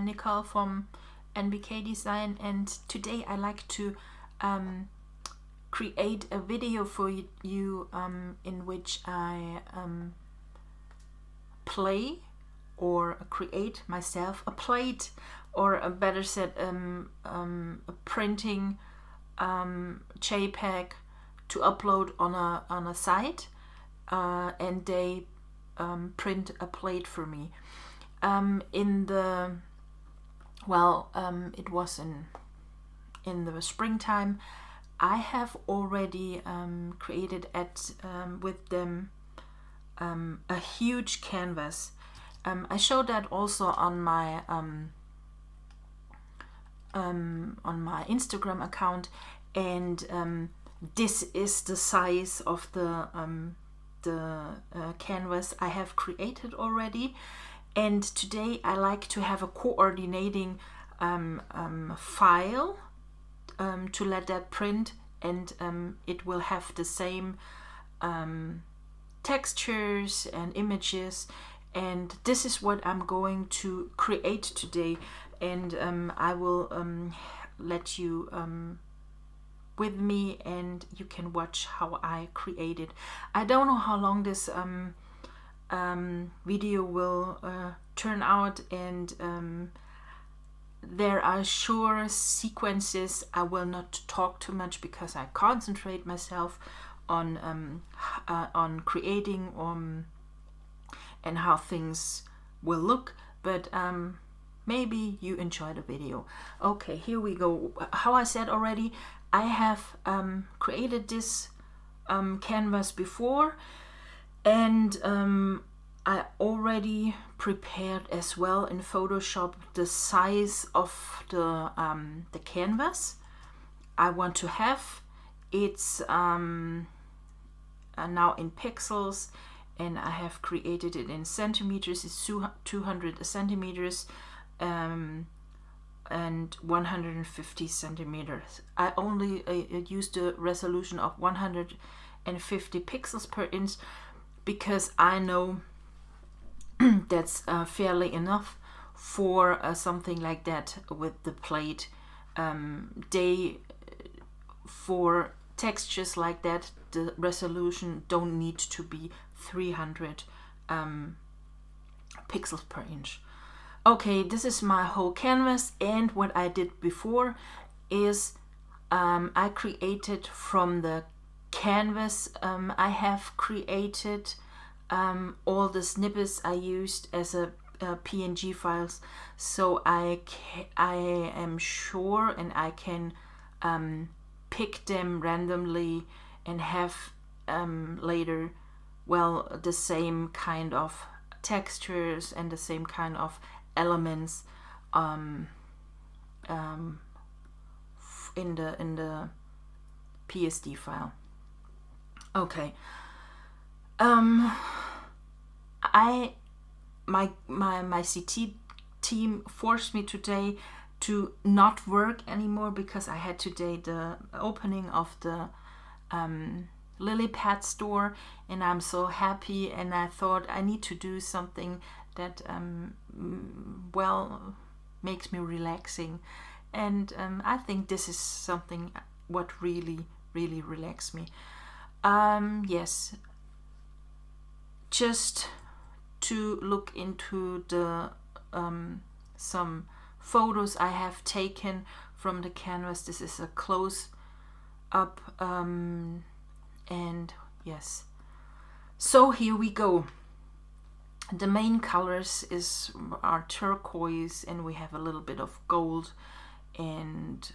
Nicole from NBK-Design, and today I like to create a video for you in which I play or create myself a plate, or a better said a printing JPEG to upload on a site, and they print a plate for me. It was in the springtime. I have already created with them a huge canvas. I showed that also on my Instagram account, and this is the size of the canvas I have created already. And today I like to have a coordinating file to let that print, and it will have the same textures and images, and this is what I'm going to create today. And I will let you with me, and you can watch how I create it. I don't know how long this video will turn out, and there are sure sequences I will not talk too much because I concentrate myself on creating and how things will look, but maybe you enjoy the video. Okay, here we go. How I said already, I have created this canvas before, and I already prepared as well in Photoshop the size of the canvas I want to have. It's now in pixels, and I have created it in centimeters. It's 200 centimeters and 150 centimeters. I only used a resolution of 150 pixels per inch because I know that's fairly enough for something like that with the plate. For textures like that, the resolution don't need to be 300 pixels per inch. Okay, this is my whole canvas, and what I did before is I created from the canvas I have created all the snippets I used as a PNG files, so I am sure and I can pick them randomly and have later, well, the same kind of textures and the same kind of elements in the PSD file. Okay. My CT team forced me today to not work anymore because I had today the opening of the lily pad store, and I'm so happy, and I thought I need to do something that well, makes me relaxing, and I think this is something what really relaxes me. Yes, just to look into the some photos I have taken from the canvas. This is a close up, and yes, so here we go. The main colors are turquoise, and we have a little bit of gold, and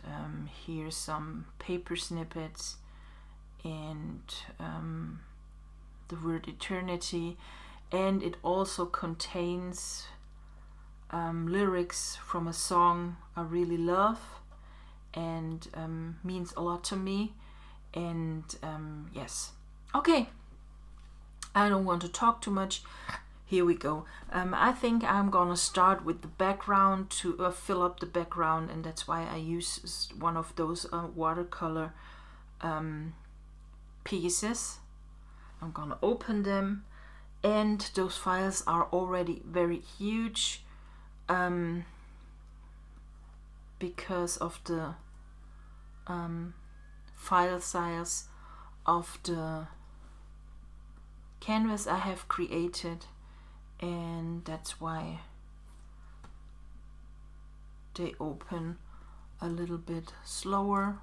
here's some paper snippets, and the word eternity, and it also contains lyrics from a song I really love and means a lot to me. And yes, okay, I don't want to talk too much. Here we go. I think I'm gonna start with the background to fill up the background, and that's why I use one of those watercolor pieces. I'm gonna open them, and those files are already very huge. because of the file size of the canvas I have created, and that's why they open a little bit slower.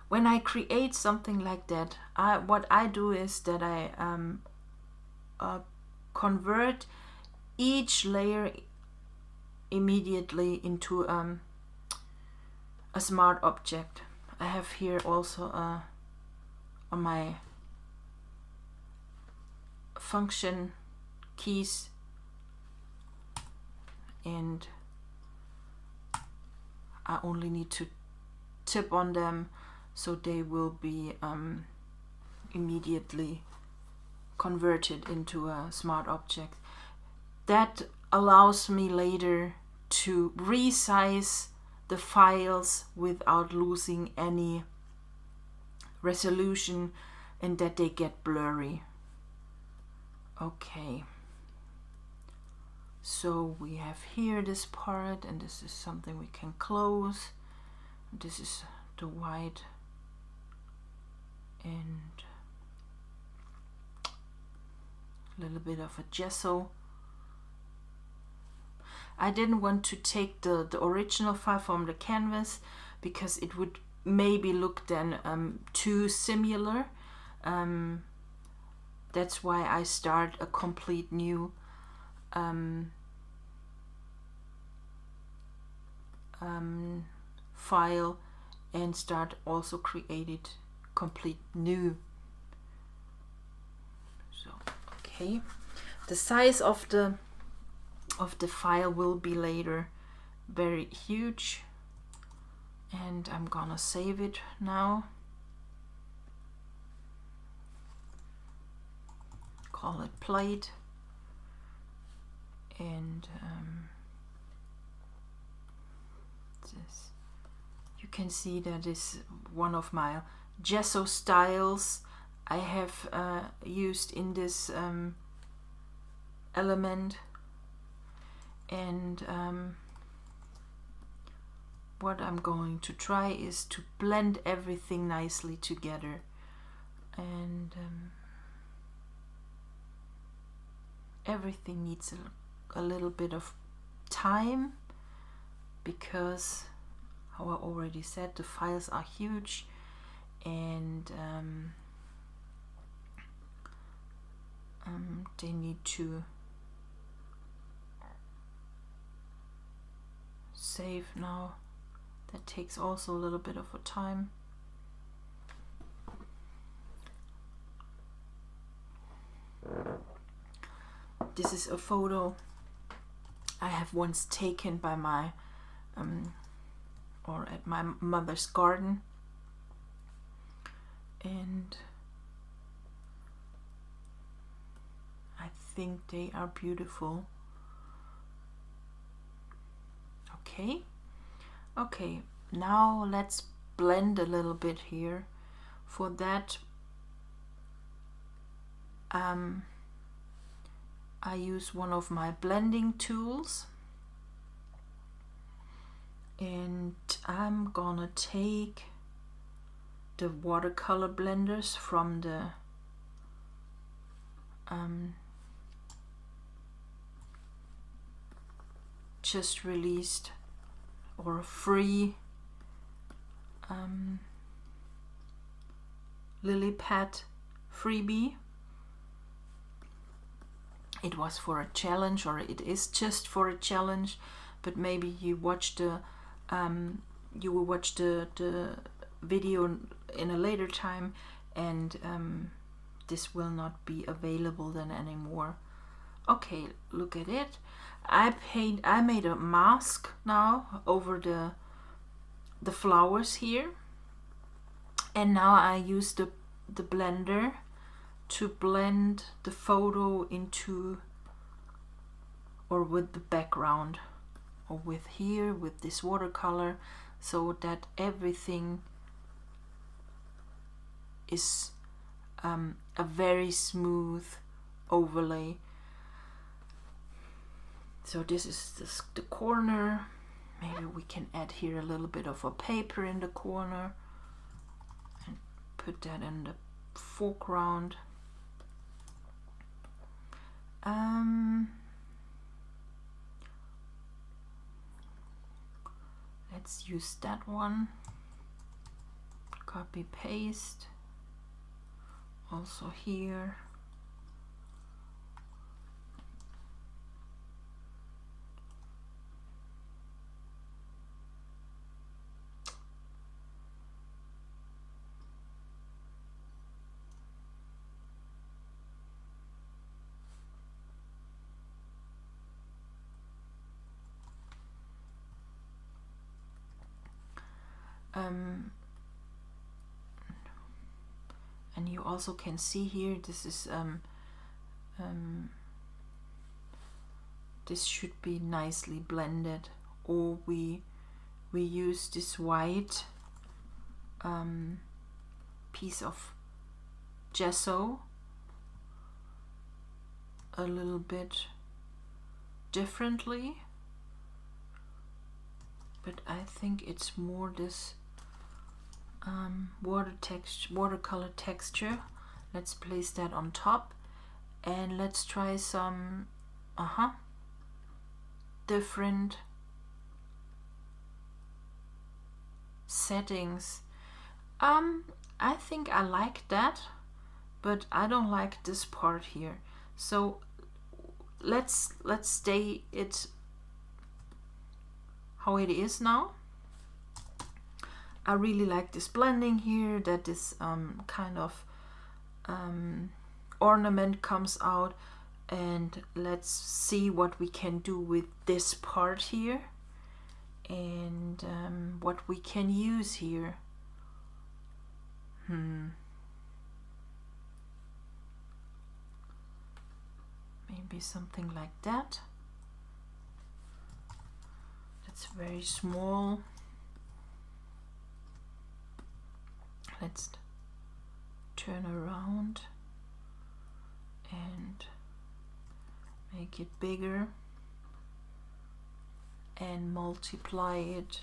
When I create something like that, what I do is that I convert each layer immediately into a smart object. I have here also on my function keys, and I only need to tap on them so they will be immediately converted into a smart object. That allows me later to resize the files without losing any resolution and that they get blurry. Okay, so we have here this part, and this is something we can close. This is the white and a little bit of a gesso. I didn't want to take the original file from the canvas because it would maybe look then too similar. That's why I start a complete new file and start also created complete new. So okay, the size of the file will be later very huge, and I'm gonna save it now. Call it plate, and this, you can see that is one of my gesso styles I have used in this element. And what I'm going to try is to blend everything nicely together, and everything needs a little bit of time because, how I already said, the files are huge, and they need to save now. That takes also a little bit of a time. This is a photo I have once taken by my or at my mother's garden, and I think they are beautiful. Okay, now let's blend a little bit here. For that I use one of my blending tools, and I'm gonna take the watercolor blenders from the just released or free lily pad freebie. It was for a challenge, or it is just for a challenge, but maybe you watch the you will watch the video in a later time, and this will not be available then anymore. Okay, look at it. I made a mask now over the flowers here, and now I use the blender to blend the photo into, or with the background, or with here with this watercolor, so that everything is a very smooth overlay. So this is the corner. Maybe we can add here a little bit of a paper in the corner and put that in the foreground. Let's use that one. Copy paste. Also here. And you also can see here, this is this should be nicely blended, or we use this white piece of gesso a little bit differently, but I think it's more this watercolor texture. Let's place that on top, and let's try some different settings. I think I like that, but I don't like this part here. So let's stay it how it is now. I really like this blending here, that this kind of ornament comes out, and let's see what we can do with this part here and what we can use here. Maybe something like that. That's very small. Let's turn around and make it bigger and multiply it.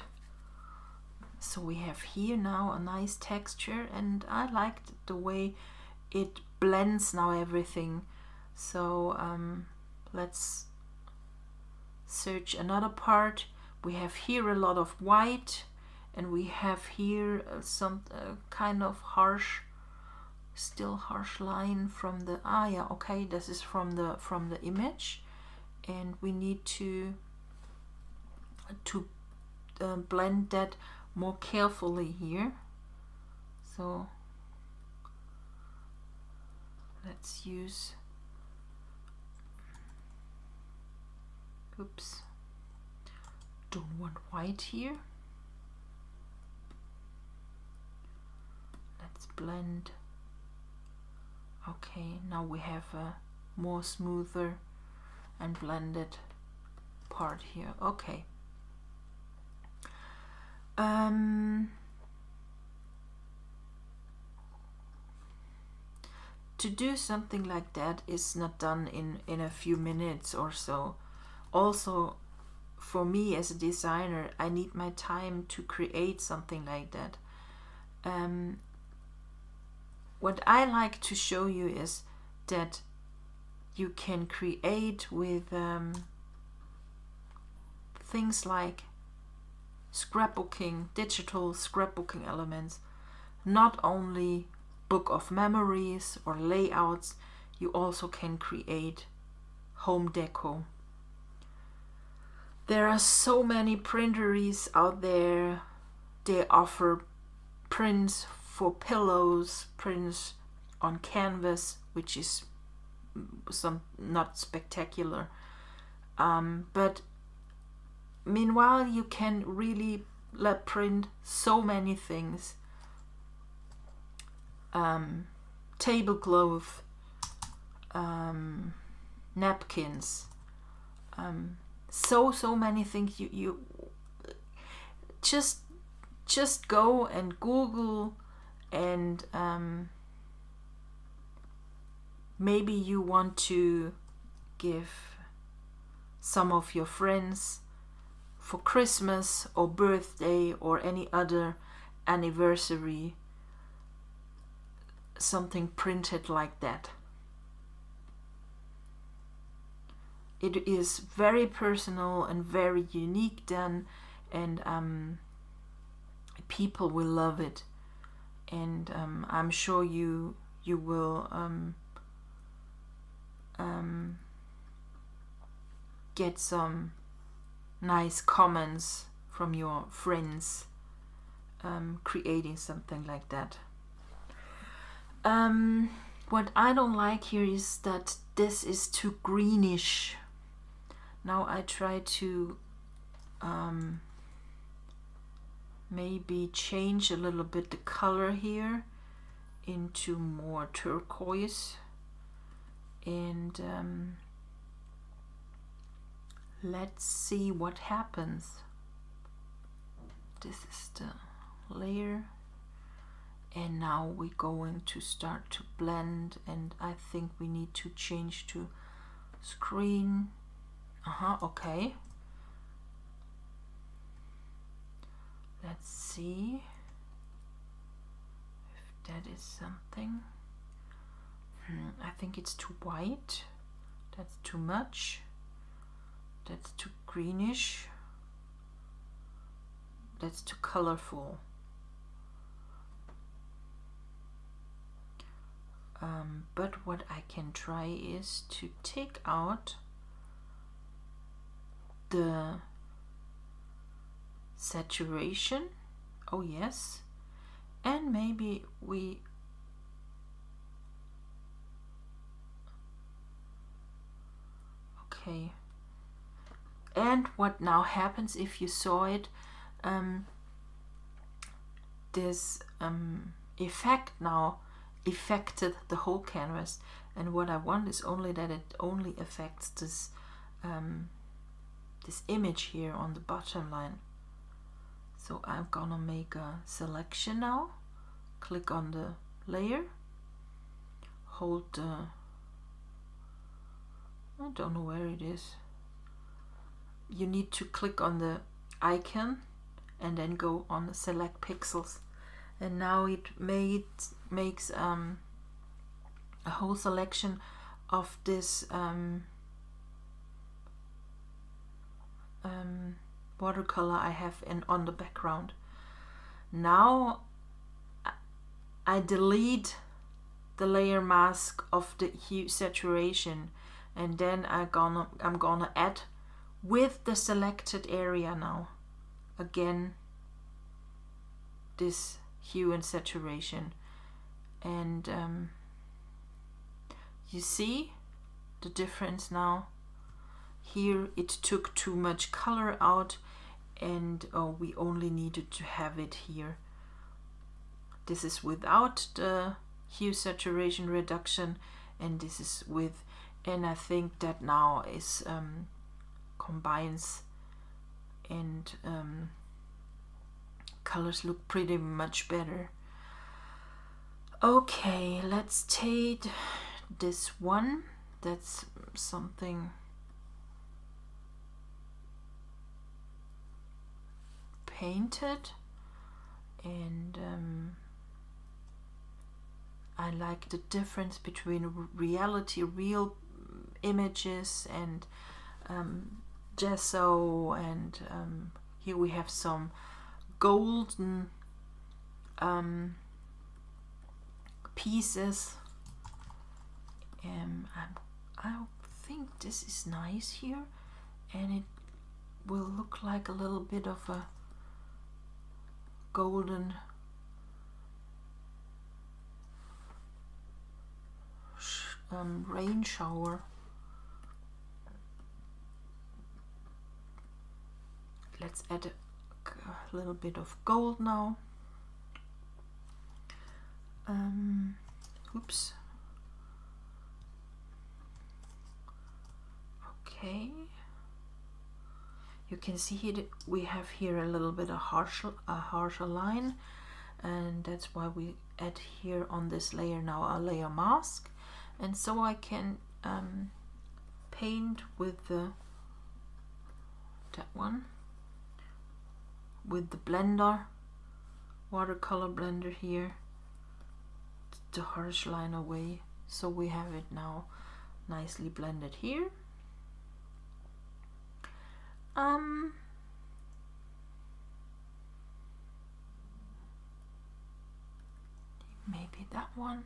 So we have here now a nice texture, and I liked the way it blends now everything. So let's search another part. We have here a lot of white, and we have here some kind of harsh, still harsh line from the yeah, okay, this is from the image, and we need to blend that more carefully here. So let's use, oops, don't want white here. Let's blend. Okay, now we have a more smoother and blended part here. Okay. To do something like that is not done in a few minutes or so. Also, for me as a designer, I need my time to create something like that. What I like to show you is that you can create with things like scrapbooking, digital scrapbooking elements, not only book of memories or layouts, you also can create home deco. There are so many printeries out there. They offer prints for pillows, prints on canvas, which is some not spectacular, but meanwhile you can really print so many things. Tablecloth, napkins, so many things. You just go and Google, and maybe you want to give some of your friends for Christmas or birthday or any other anniversary, something printed like that. It is very personal and very unique then, and people will love it, and I'm sure you will get some nice comments from your friends creating something like that. What I don't like here is that this is too greenish. Now I try to maybe change a little bit the color here into more turquoise, and let's see what happens. This is the layer, and now we're going to start to blend, and I think we need to change to screen. Okay. Let's see if that is something. I think it's too white. That's too much. That's too greenish. That's too colorful. But what I can try is to take out the saturation. Oh yes, and maybe we okay. And what now happens, if you saw it, this effect now affected the whole canvas, and what I want is only that it only affects this this image here on the bottom line. So I'm gonna make a selection now, click on the layer, hold the, I don't know where it is. You need to click on the icon and then go on the select pixels, and now it makes a whole selection of this watercolor I have on the background. Now I delete the layer mask of the hue saturation, and then I'm gonna add with the selected area now again this hue and saturation, and you see the difference now. Here it took too much color out, and we only needed to have it here. This is without the hue saturation reduction, and this is with, and I think that now is combines, and colors look pretty much better. Okay, let's take this one. That's something painted, and I like the difference between real images and gesso, and here we have some golden pieces. I think this is nice here, and it will look like a little bit of a golden rain shower. Let's add a little bit of gold now. Oops. Okay. You can see here we have here a little bit of harsher line, and that's why we add here on this layer now a layer mask, and so I can paint with the that one with the blender, watercolor blender here, the harsh line away. So we have it now nicely blended here. Maybe that one.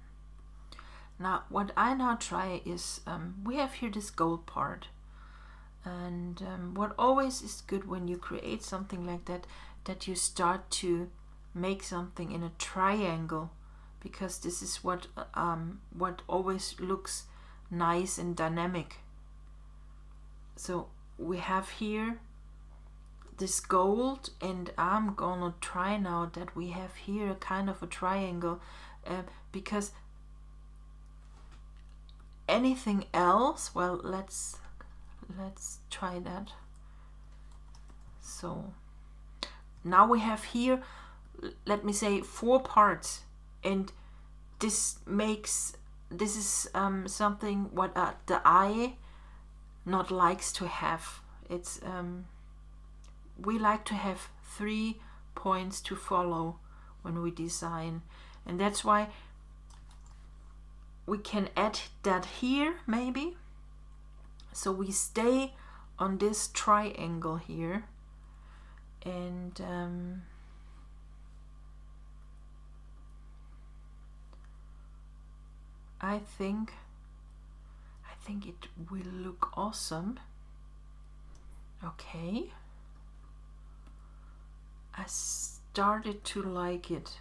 Now what I now try is, we have here this gold part, and what always is good when you create something like that, that you start to make something in a triangle, because this is what always looks nice and dynamic. So we have here this gold, and I'm gonna try now that we have here a kind of a triangle, because anything else, well, let's try that. So now we have here, let me say, 4 parts, and this is something what the eye not likes to have. It's we like to have 3 points to follow when we design, and that's why we can add that here maybe. So we stay on this triangle here, and I think it will look awesome. Okay, I started to like it.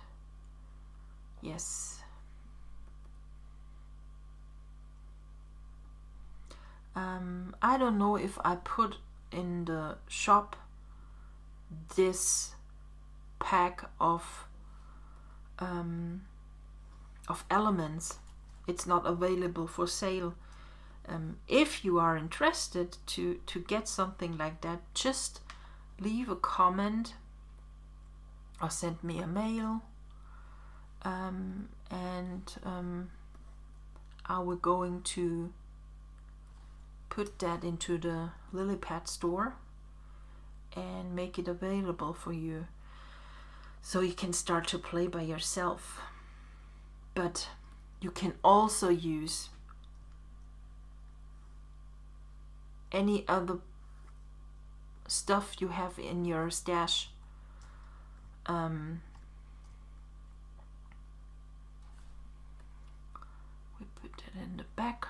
Yes. I don't know if I put in the shop this pack of elements. It's not available for sale. If you are interested to get something like that, just leave a comment or send me a mail, and I will going to put that into the lily pad store and make it available for you, so you can start to play by yourself. But you can also use any other stuff you have in your stash. We put that in the back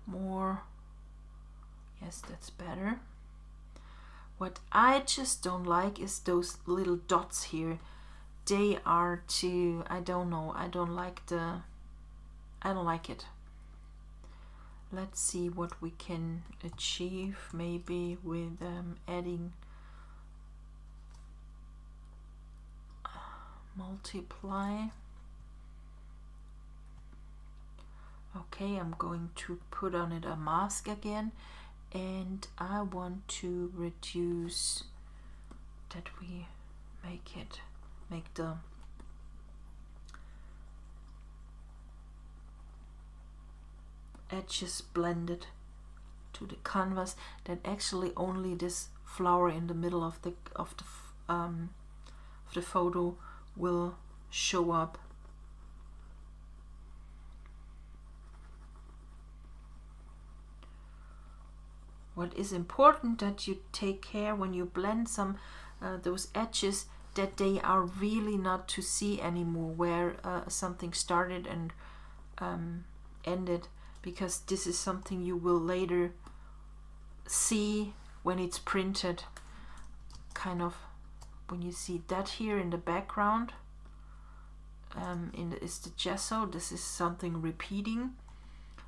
more. Yes, that's better. What I just don't like is those little dots here. They are too, I don't know, I don't like it. Let's see what we can achieve maybe with adding multiply. Okay, I'm going to put on it a mask again, and I want to reduce that we make the edges blended to the canvas, that actually only this flower in the middle of the photo will show up. What is important that you take care when you blend some those edges, that they are really not to see anymore where something started and ended, because this is something you will later see when it's printed. Kind of when you see that here in the background, is the gesso. This is something repeating,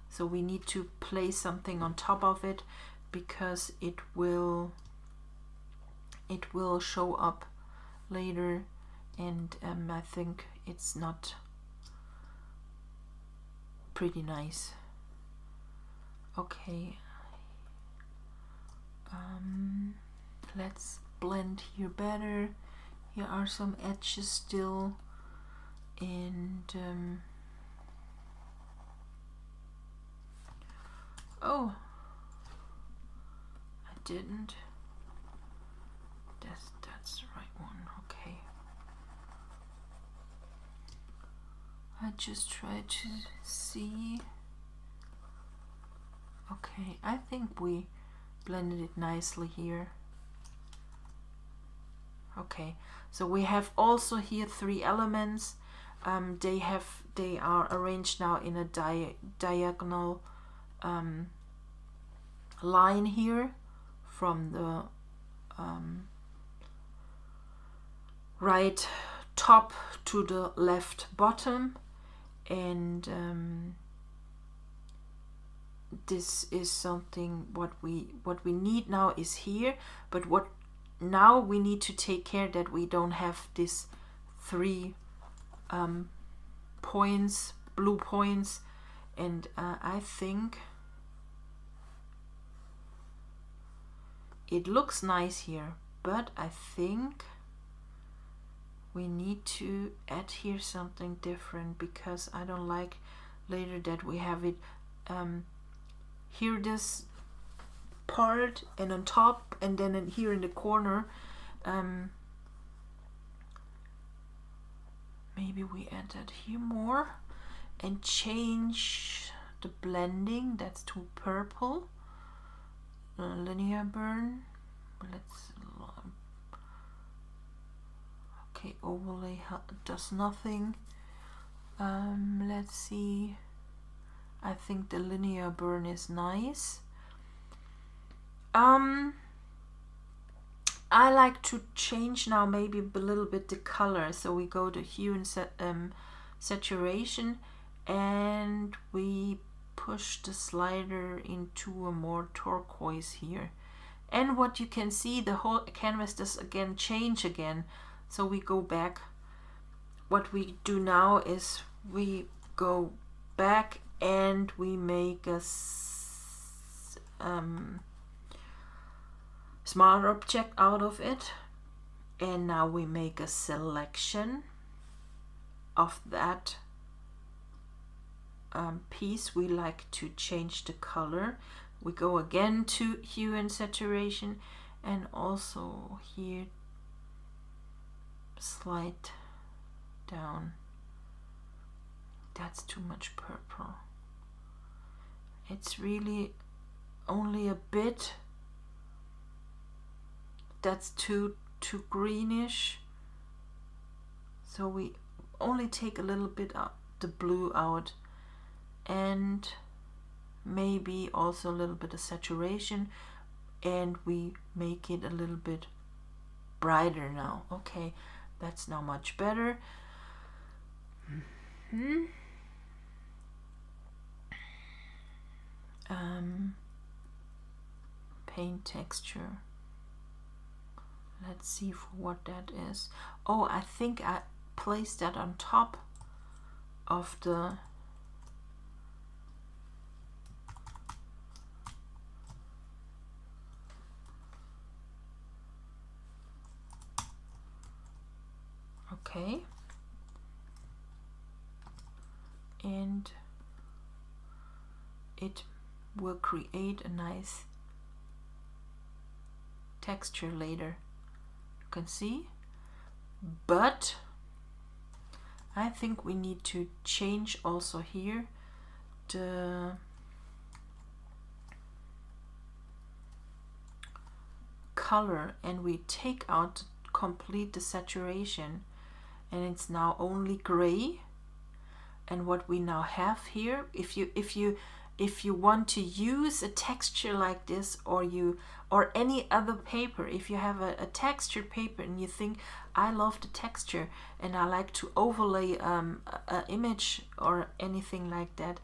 so we need to place something on top of it, because it will show up later, and I think it's not pretty nice. Okay, let's blend here better. Here are some edges still, and oh, I didn't. That's the right one. Okay. I just try to see. Okay, I think we blended it nicely here. Okay, so we have also here 3 elements. They are arranged now in a diagonal line here from the right top to the left bottom, and this is something what we need now is here, but what now we need to take care that we don't have this 3 points, blue points, and I think it looks nice here, but I think we need to add here something different, because I don't like later that we have it here, this part, and on top, and then here in the corner. Maybe we add that here more and change the blending. That's too purple. Linear burn. Let's okay, overlay does nothing. Let's see. I think the linear burn is nice. I like to change now maybe a little bit the color, so we go to Hue and Saturation, and we push the slider into a more turquoise here. And what you can see, the whole canvas does again change again. So we go back. What we do now is we go back and we make a smart object out of it, and now we make a selection of that piece. We like to change the color. We go again to Hue and Saturation, and also here slide down. That's too much purple. It's really only a bit. That's too greenish, so we only take a little bit of the blue out, and maybe also a little bit of saturation, and we make it a little bit brighter now. Okay, that's now much better. Paint texture. Let's see for what that is. Oh, I think I placed that on top of the okay, and it will create a nice texture later. Can see, but I think we need to change also here the color, and we take out complete the saturation, and it's now only gray. And what we now have here, if you want to use a texture like this, or any other paper, if you have a textured paper and you think, I love the texture and I like to overlay an image or anything like that,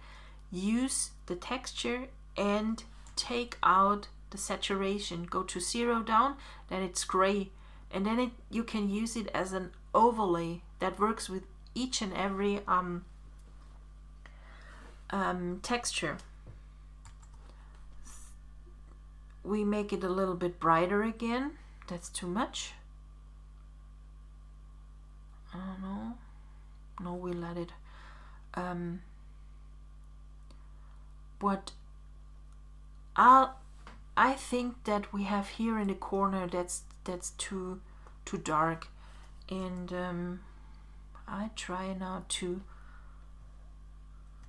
use the texture and take out the saturation. Go to 0 down, then it's gray, and then you can use it as an overlay that works with each and every texture. We make it a little bit brighter again. That's too much. I don't know. No, we let it. What I think that we have here in the corner, that's that's too dark. And I try now to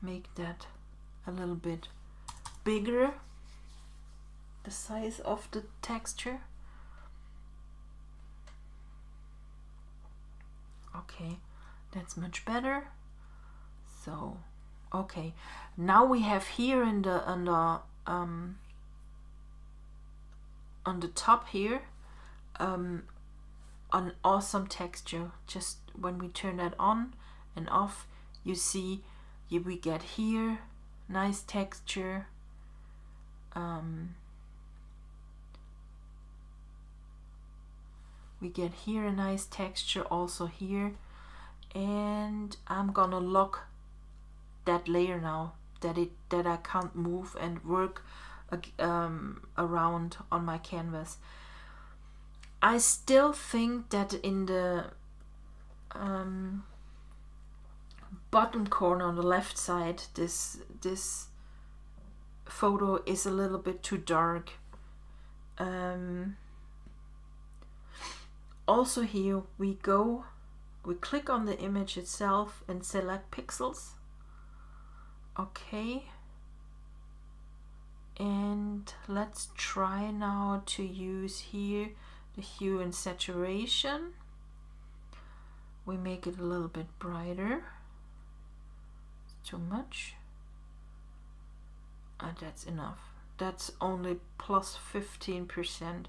make that a little bit bigger, the size of the texture. Okay, that's much better. So okay, now we have here in the on the top here an awesome texture. Just when we turn that on and off, you see we get here nice texture. We get here a nice texture also here, and I'm gonna lock that layer now that I can't move and work around on my canvas. I still think that in the bottom corner on the left side, this photo is a little bit too dark. Also here we click on the image itself and select pixels. Okay, and let's try now to use here the hue and saturation. We make it a little bit brighter. It's too much. That's enough. That's only plus 15%.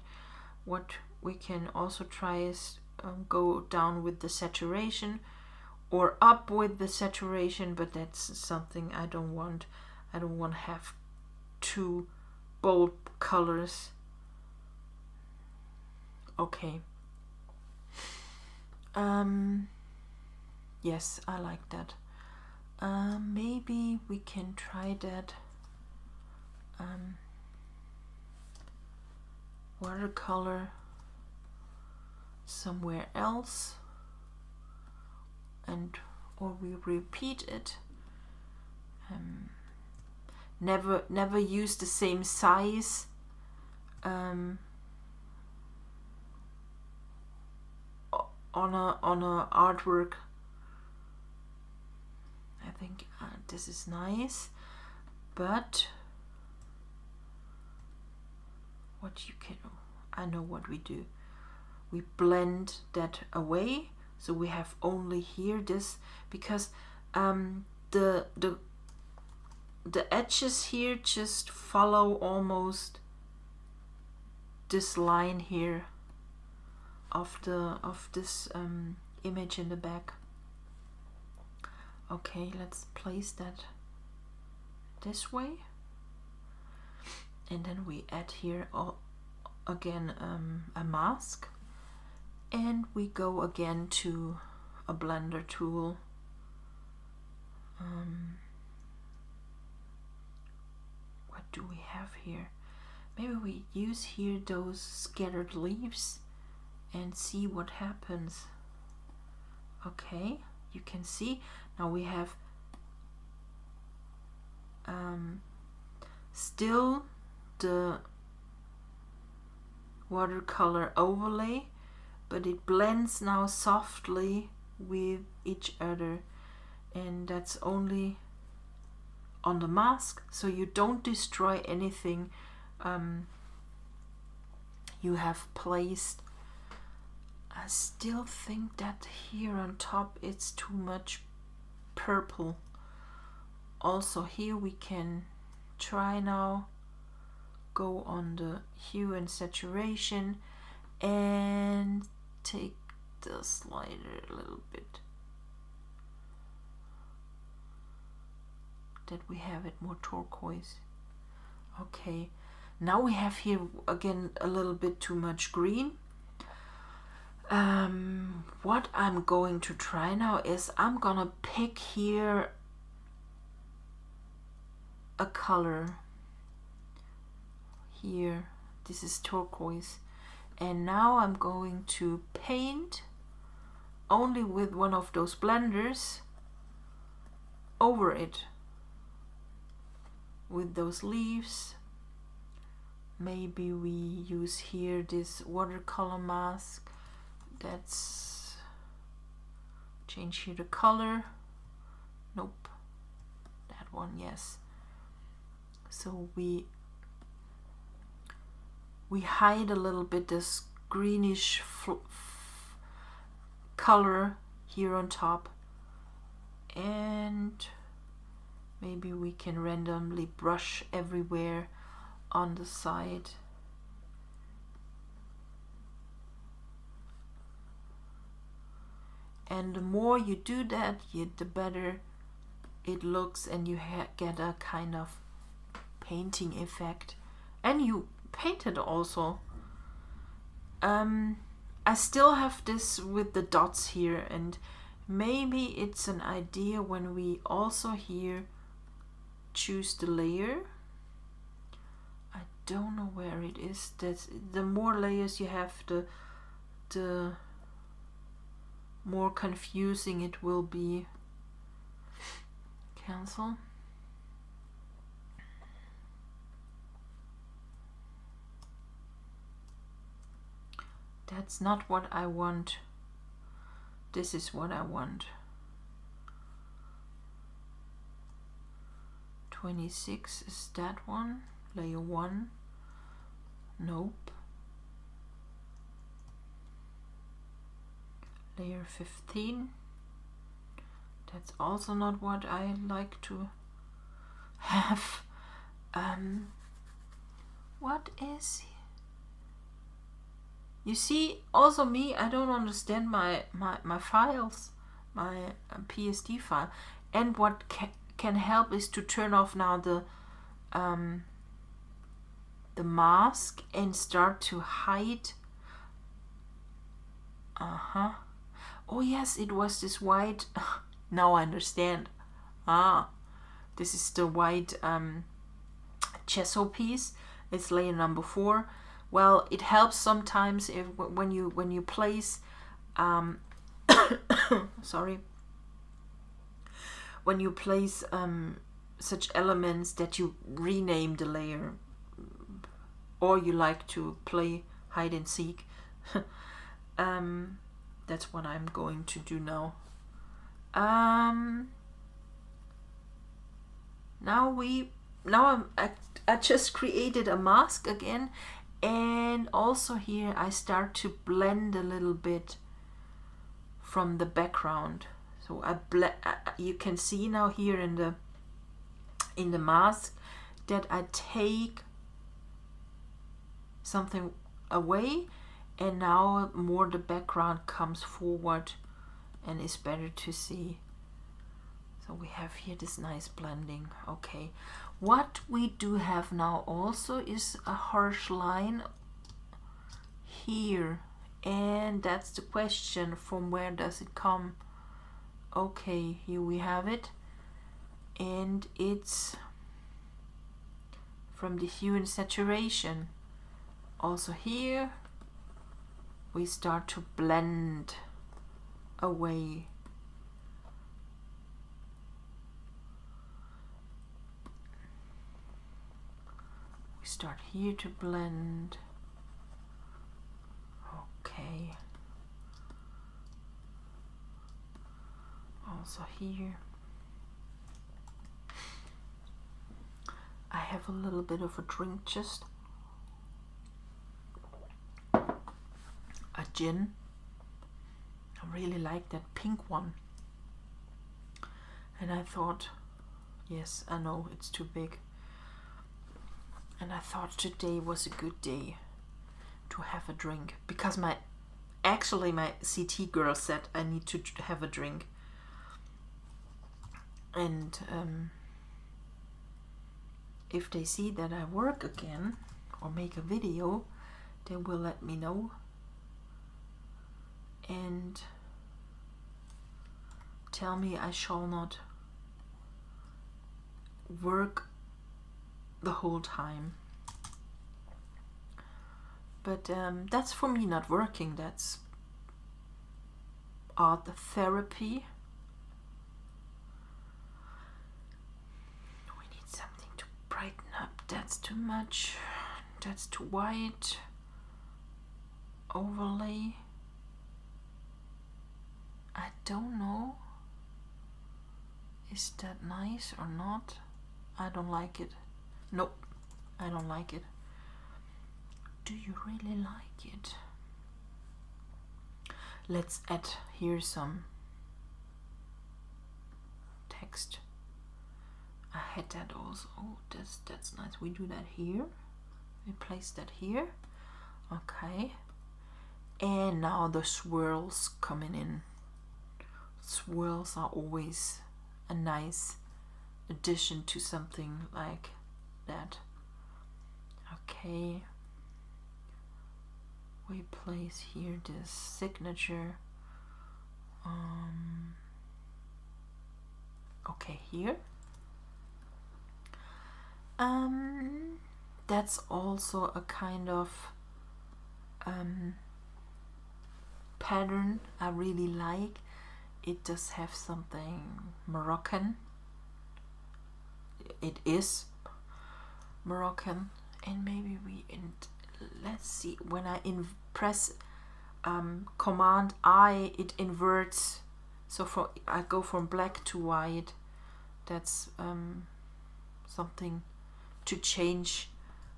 What we can also try is go down with the saturation or up with the saturation, but that's something I don't want. I don't want to have too bold colors. Okay. Yes, I like that. Maybe we can try that watercolor somewhere else, or we repeat it. Never use the same size. On a artwork. I think this is nice, but I know what we do. We blend that away, so we have only here this, because the edges here just follow almost this line here of this image in the back. Okay, let's place that this way, and then we add here again a mask, and we go again to a blender tool. What do we have here? Maybe we use here those scattered leaves and see what happens. Okay, you can see now we have still the watercolor overlay, but it blends now softly with each other, and that's only on the mask, so you don't destroy anything you have placed. I still think that here on top it's too much purple. Also here we can try now go on the hue and saturation and take the slider a little bit, that we have it more turquoise. Okay, now we have here again a little bit too much green. What I'm going to try now is I'm gonna pick here a color. Here, this is turquoise, and now I'm going to paint only with one of those blenders over it with those leaves. maybe we use here this watercolor mask. That's change here the color. Nope, that one, yes. So we hide a little bit this greenish color here on top, and maybe we can randomly brush everywhere on the side. And the more you do that, the better it looks, and you get a kind of painting effect. And you painted also. I still have this with the dots here, and maybe it's an idea when we also here choose the layer. I don't know where it is. That's the more layers you have, the more confusing it will be. Cancel. That's not what I want. This is what I want. 26 is that one. Layer 1. Nope. Layer 15. That's also not what I like to have. What is... You see, also me, I don't understand my files, my PSD file. And what can help is to turn off now the mask and start to hide. Oh yes, it was this white. Now I understand. This is the white gesso piece. It's layer number 4. Well, it helps sometimes if when you place sorry, when you place such elements that you rename the layer, or you like to play hide and seek. That's what I'm going to do now. I just created a mask again. And also here I start to blend a little bit from the background. So you can see now here in the mask that I take something away, and now more the background comes forward and is better to see. So we have here this nice blending. Okay. What we do have now also is a harsh line here, and that's the question, from where does it come? Okay, here we have it, and it's from the Hue and Saturation. Also here we start to blend away. Start here to blend. Okay. Also here. I have a little bit of a drink, just a gin. I really like that pink one. And I thought, yes, I know it's too big. And I thought today was a good day to have a drink, because my CT girl said I need to have a drink. And if they see that I work again or make a video, they will let me know. And tell me I shall not work the whole time. But that's for me not working, that's art therapy. We need something to brighten up. That's too much. that's too white. Overlay. I don't know. Is that nice or not? I don't like it. Nope, I don't like it. Do you really like it? Let's add here some text. I had that also. Oh, that's nice. We do that here. We place that here. Okay. And now the swirls coming in. Swirls are always a nice addition to something like that. Okay. We place here this signature. Okay, here. That's also a kind of pattern I really like. It does have something Moroccan. It is Moroccan, and maybe let's see, when I press Command I, it inverts. So I go from black to white. That's something to change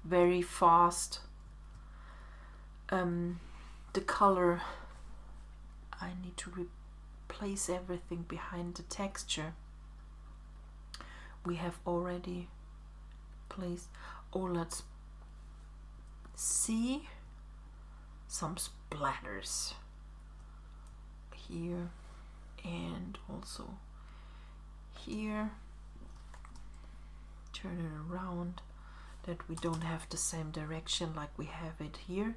very fast. The color, I need to replace everything behind the texture. We have already placed. Oh, let's see some splatters here and also here. Turn it around that we don't have the same direction like we have it here.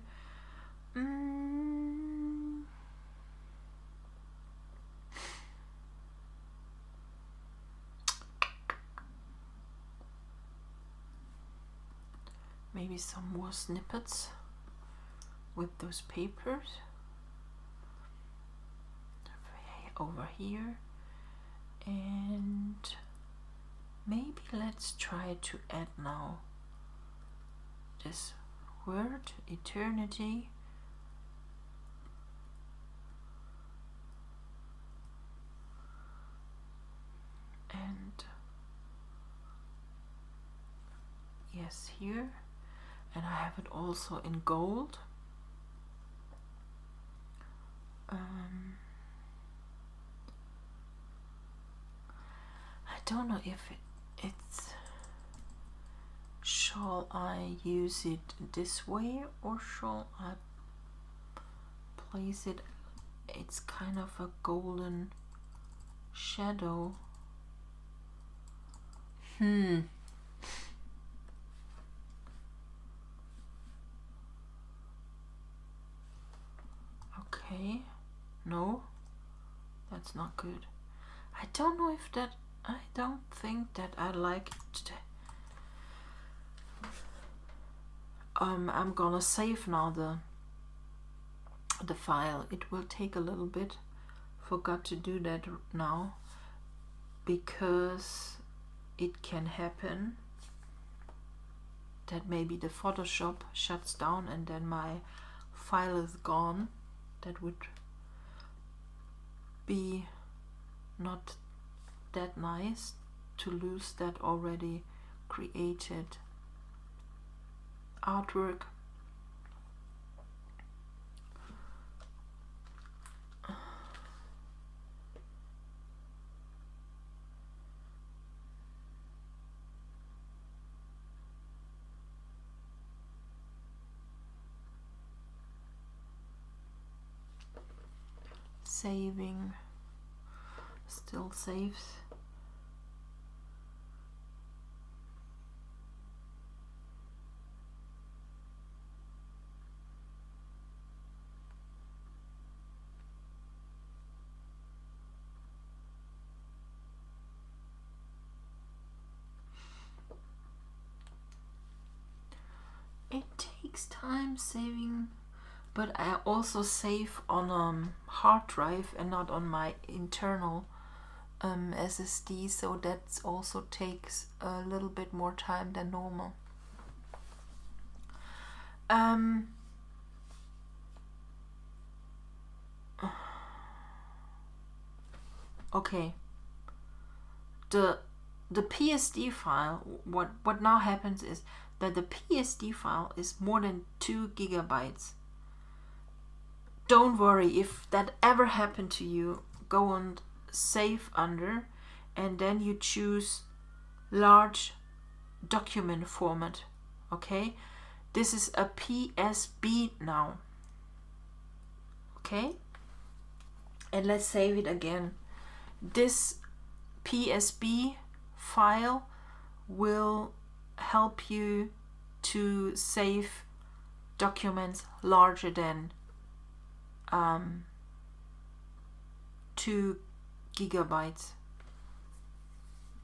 Maybe some more snippets with those papers over here, and maybe let's try to add now this word eternity. And yes, here. And I have it also in gold. I don't know if it's. Shall I use it this way or shall I place it? It's kind of a golden shadow. Okay, no, that's not good. I don't know if that, I don't think that I like it. I'm gonna save now the file. It will take a little bit. Forgot to do that now because it can happen that maybe the Photoshop shuts down and then my file is gone. That would be not that nice to lose that already created artwork. Saving, still saves. It takes time saving, but I also save on hard drive and not on my internal SSD, so that also takes a little bit more time than normal. Okay, the PSD file, what now happens is that the PSD file is more than 2 gigabytes. Don't worry, if that ever happened to you, go on save under, and then you choose large document format. Okay, this is a PSB now. Okay, and let's save it again. This PSB file will help you to save documents larger than 2 gigabytes.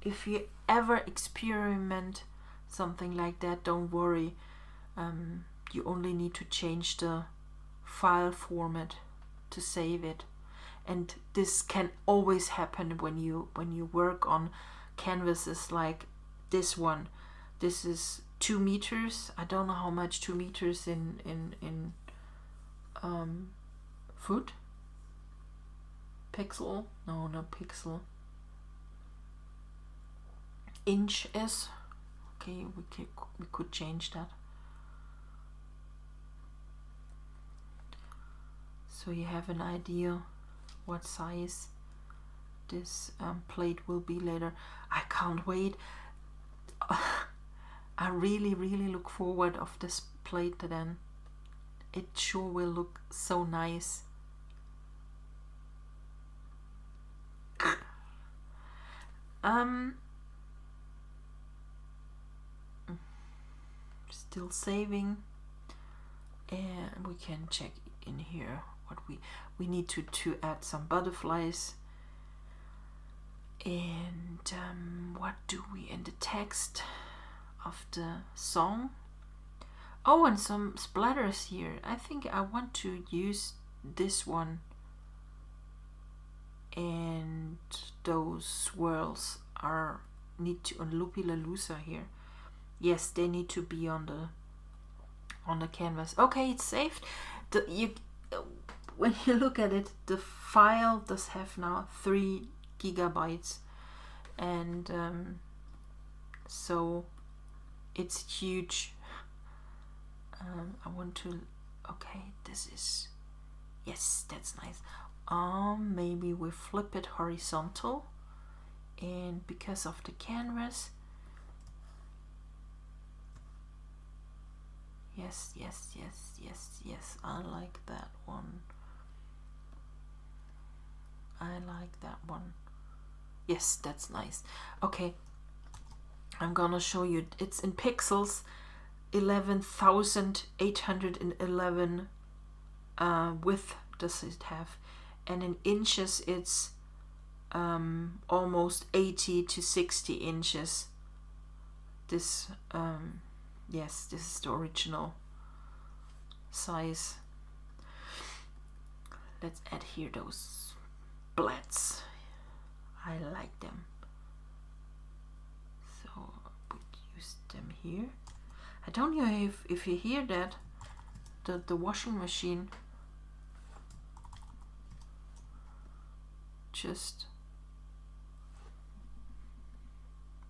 If you ever experiment something like that, don't worry. You only need to change the file format to save it. And this can always happen when you work on canvases like this one. This is 2 meters. I don't know how much 2 meters in foot. Pixel? No, not pixel. Inch is. Okay, we could change that. So you have an idea what size this plate will be later. I can't wait. I really look forward of this plate then. It sure will look so nice. Still saving, and we can check in here what we need to add some butterflies, and what do we in the text of the song. Oh, and some splatters here. I think I want to use this one, and those swirls need to on Loopy-La-Loosa here. Yes, they need to be on the canvas. Okay, it's saved. When you look at it, the file does have now 3 gigabytes, and so it's huge. I want to. Okay, this is. Yes, that's nice. Maybe we flip it horizontal, and because of the canvas. Yes, I like that one. Yes, that's nice. Okay, I'm gonna show you. It's in pixels, 11,811 width does it have, and in inches it's almost 80 to 60 inches. This yes, this is the original size. Let's add here those blats. I like them. So we use them here. I don't know if you hear that, the washing machine just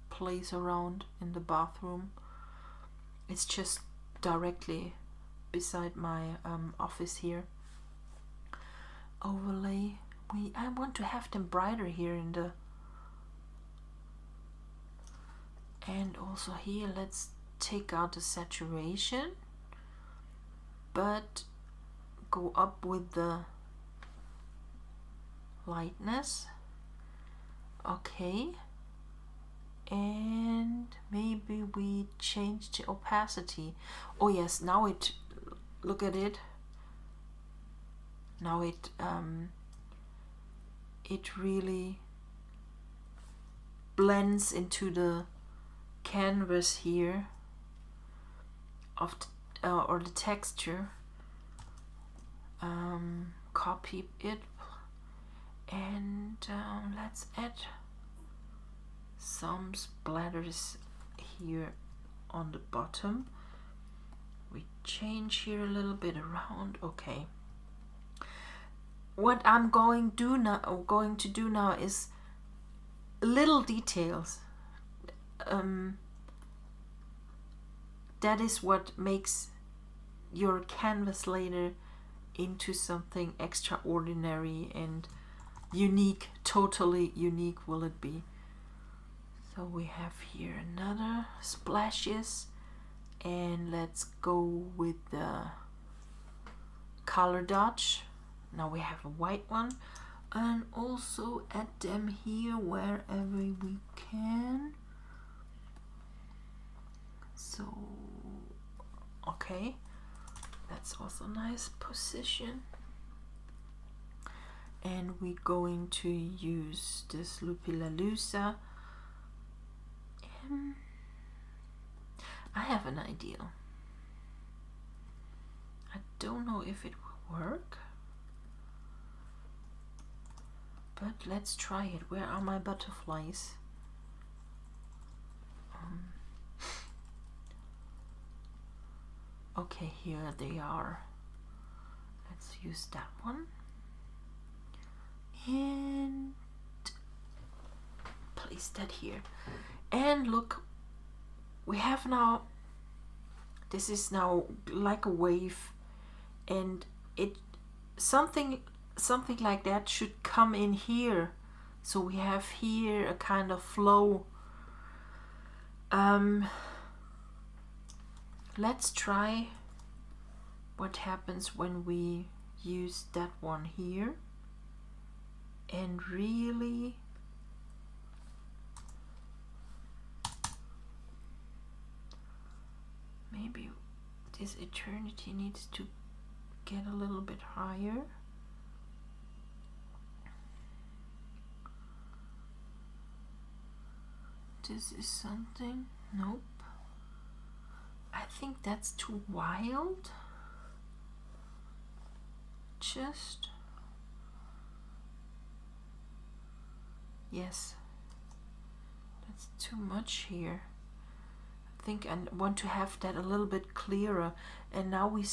plays around in the bathroom. It's just directly beside my office here. Overlay. I want to have them brighter here in the. And also here, let's take out the saturation, but go up with the lightness. Okay. And maybe we change the opacity. Oh yes, now it, look at it. Now it really blends into the canvas here of or the texture. Copy it, and let's add some splatters here on the bottom. We change here a little bit around. Okay. What I'm going to do now is little details. That is what makes your canvas later into something extraordinary and unique. Totally unique will it be. So we have here another splashes, and let's go with the color dodge. Now we have a white one, and also add them here wherever we can. So okay, that's also a nice position. And we're going to use this Lupilalusa. I have an idea. I don't know if it will work, but let's try it. Where are my butterflies? Okay, here they are. Let's use that one. And place that here. And look, we have now, this is now like a wave, and it something like that should come in here. So we have here a kind of flow. Let's try what happens when we use that one here and really maybe this eternity needs to get a little bit higher. This is something, nope. I think that's too wild. Just, yes, that's too much here. I think I want to have that a little bit clearer. And now we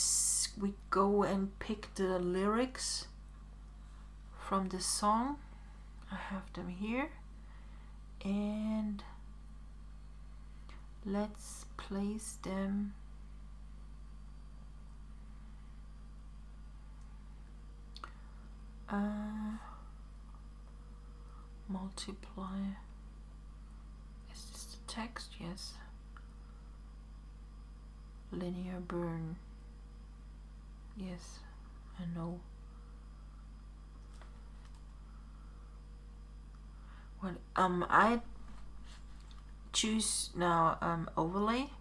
go and pick the lyrics from the song. I have them here, and let's place them multiply. Is this the text? Yes. Linear burn. Yes, I know. Well, I choose now overlay,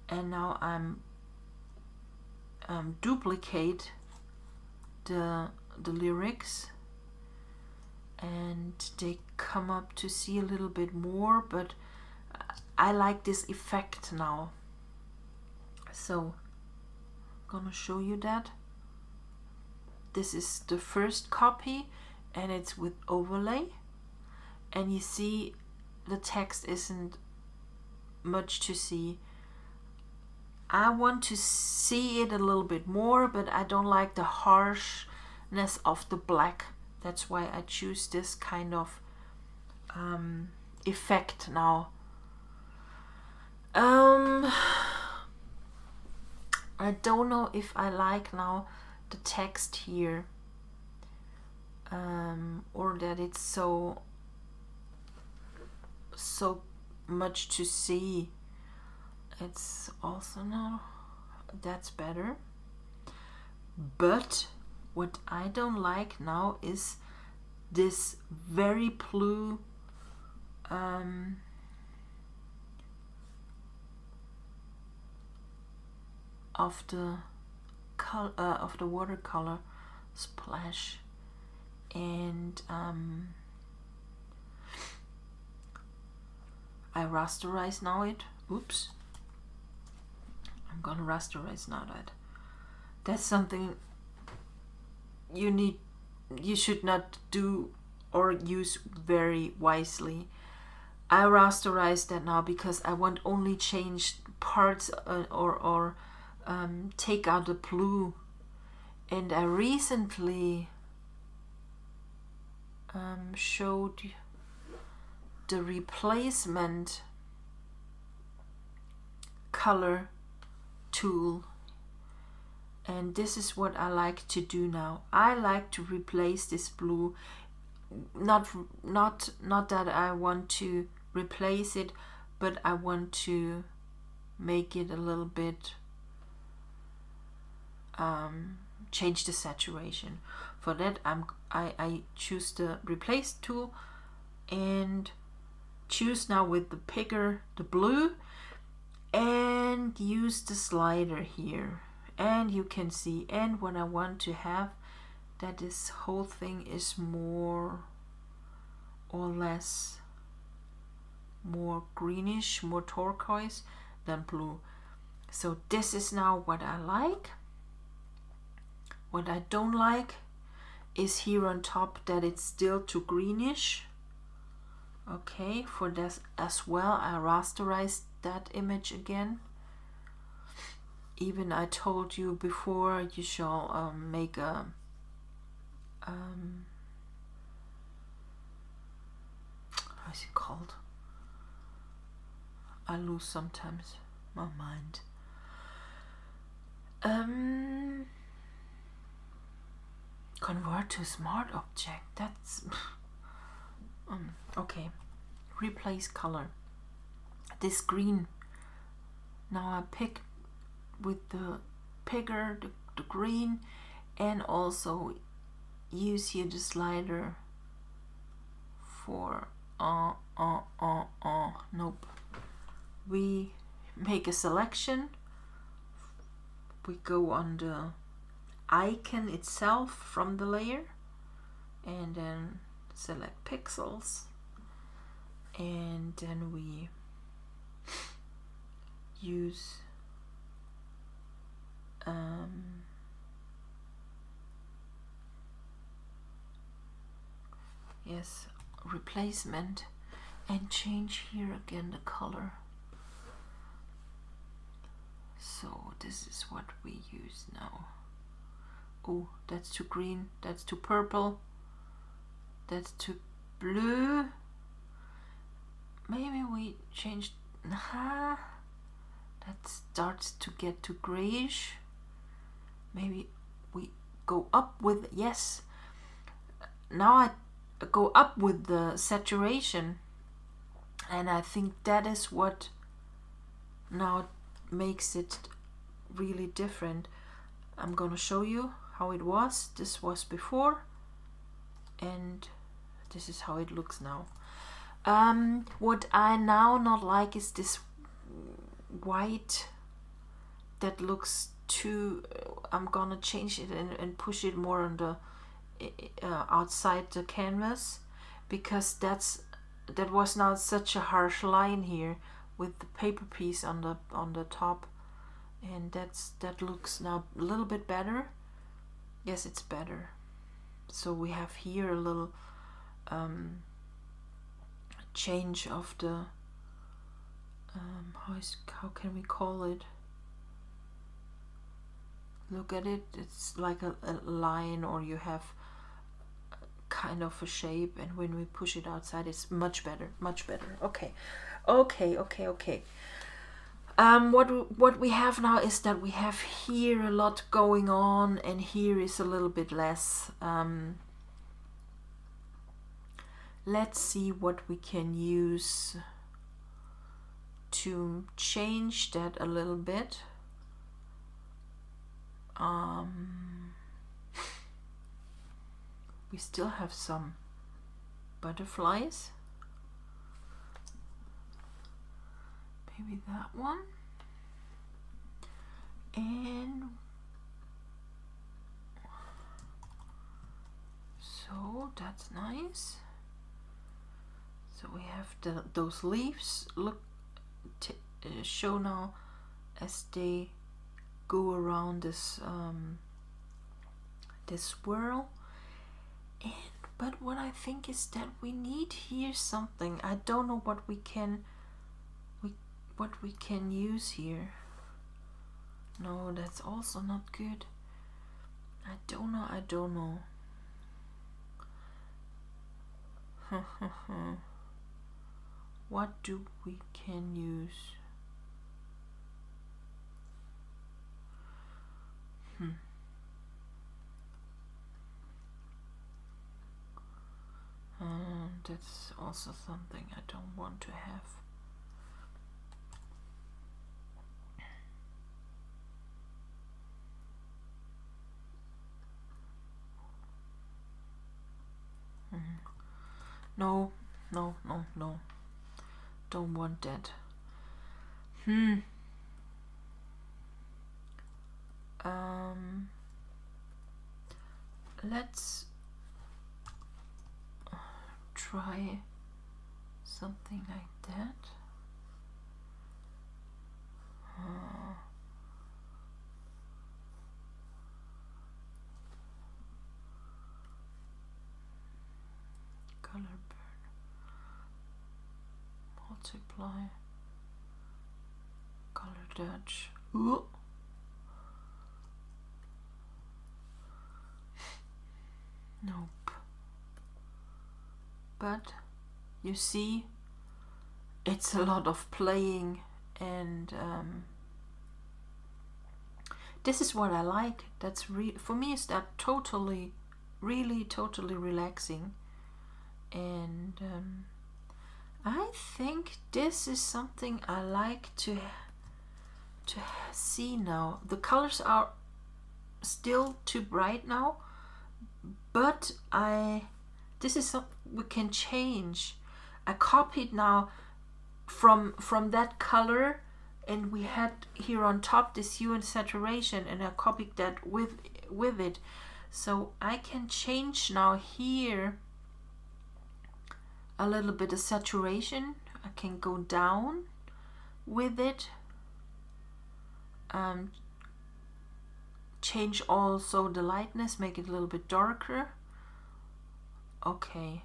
and now I'm duplicate the lyrics, and they come up to see a little bit more, but I like this effect now. So I'm gonna show you that. This is the first copy, and it's with overlay, and you see the text isn't much to see. I want to see it a little bit more, but I don't like the harshness of the black. That's why I choose this kind of effect now. I don't know if I like now the text here, or that it's so much to see. It's also now, that's better. But what I don't like now is this very blue of the color of the watercolor splash, and I rasterize now it. Oops, I'm gonna rasterize now that. That's something you should not do or use very wisely. I rasterize that now because I want only change parts or take out the blue, and I recently showed the replacement color tool, and this is what I like to do now. I like to replace this blue, not that I want to replace it, but I want to make it a little bit change the saturation. For that I choose the replace tool and choose now with the picker the blue and use the slider here, and you can see, and what I want to have, that this whole thing is more or less more greenish, more turquoise than blue. So this is now what I like. What I don't like is here on top that it's still too greenish. Okay, for this as well, I rasterized that image again. Even I told you before, you shall make a how is it called? I lose sometimes my mind. Convert to smart object. That's okay. Replace color. This green. Now I pick with the picker the green, and also use here the slider for nope. We make a selection. We go on the icon itself from the layer, and then select pixels, and then we use yes, replacement, and change here again the color. So this is what we use now. Oh, that's too green, that's too purple, that's too blue. Maybe we change, that starts to get too grayish. Maybe we go up with, yes, now I go up with the saturation, and I think that is what now makes it really different. I'm gonna show you how it was. This was before, and this is how it looks now. What I now not like is this white that looks too, I'm gonna change it and push it more on the outside the canvas, because that was not such a harsh line here with the paper piece on the top, and that looks now a little bit better. Yes, it's better. So we have here a little change of the how can we call it? Look at it, it's like a line, or you have kind of a shape, and when we push it outside it's much better. Okay. What we have now is that we have here a lot going on, and here is a little bit less. Let's see what we can use to change that a little bit. We still have some butterflies. Maybe that one. And so that's nice. So we have those leaves look show now as they go around this this swirl. But what I think is that we need here something. I don't know what we can use here. No, that's also not good. I don't know. What do we can use? That's also something I don't want to have. No. Don't want that. Let's try something like that. Color burn, multiply, color dodge. Ooh. Nope. But you see, it's a lot of playing, and this is what I like. That's for me, is that really totally relaxing, and I think this is something I like to see now. The colors are still too bright now, but this is something we can change. I copied now from that color, and we had here on top this hue and saturation, and I copied that with it. So I can change now here a little bit of saturation. I can go down with it. Change also the lightness, make it a little bit darker. Okay.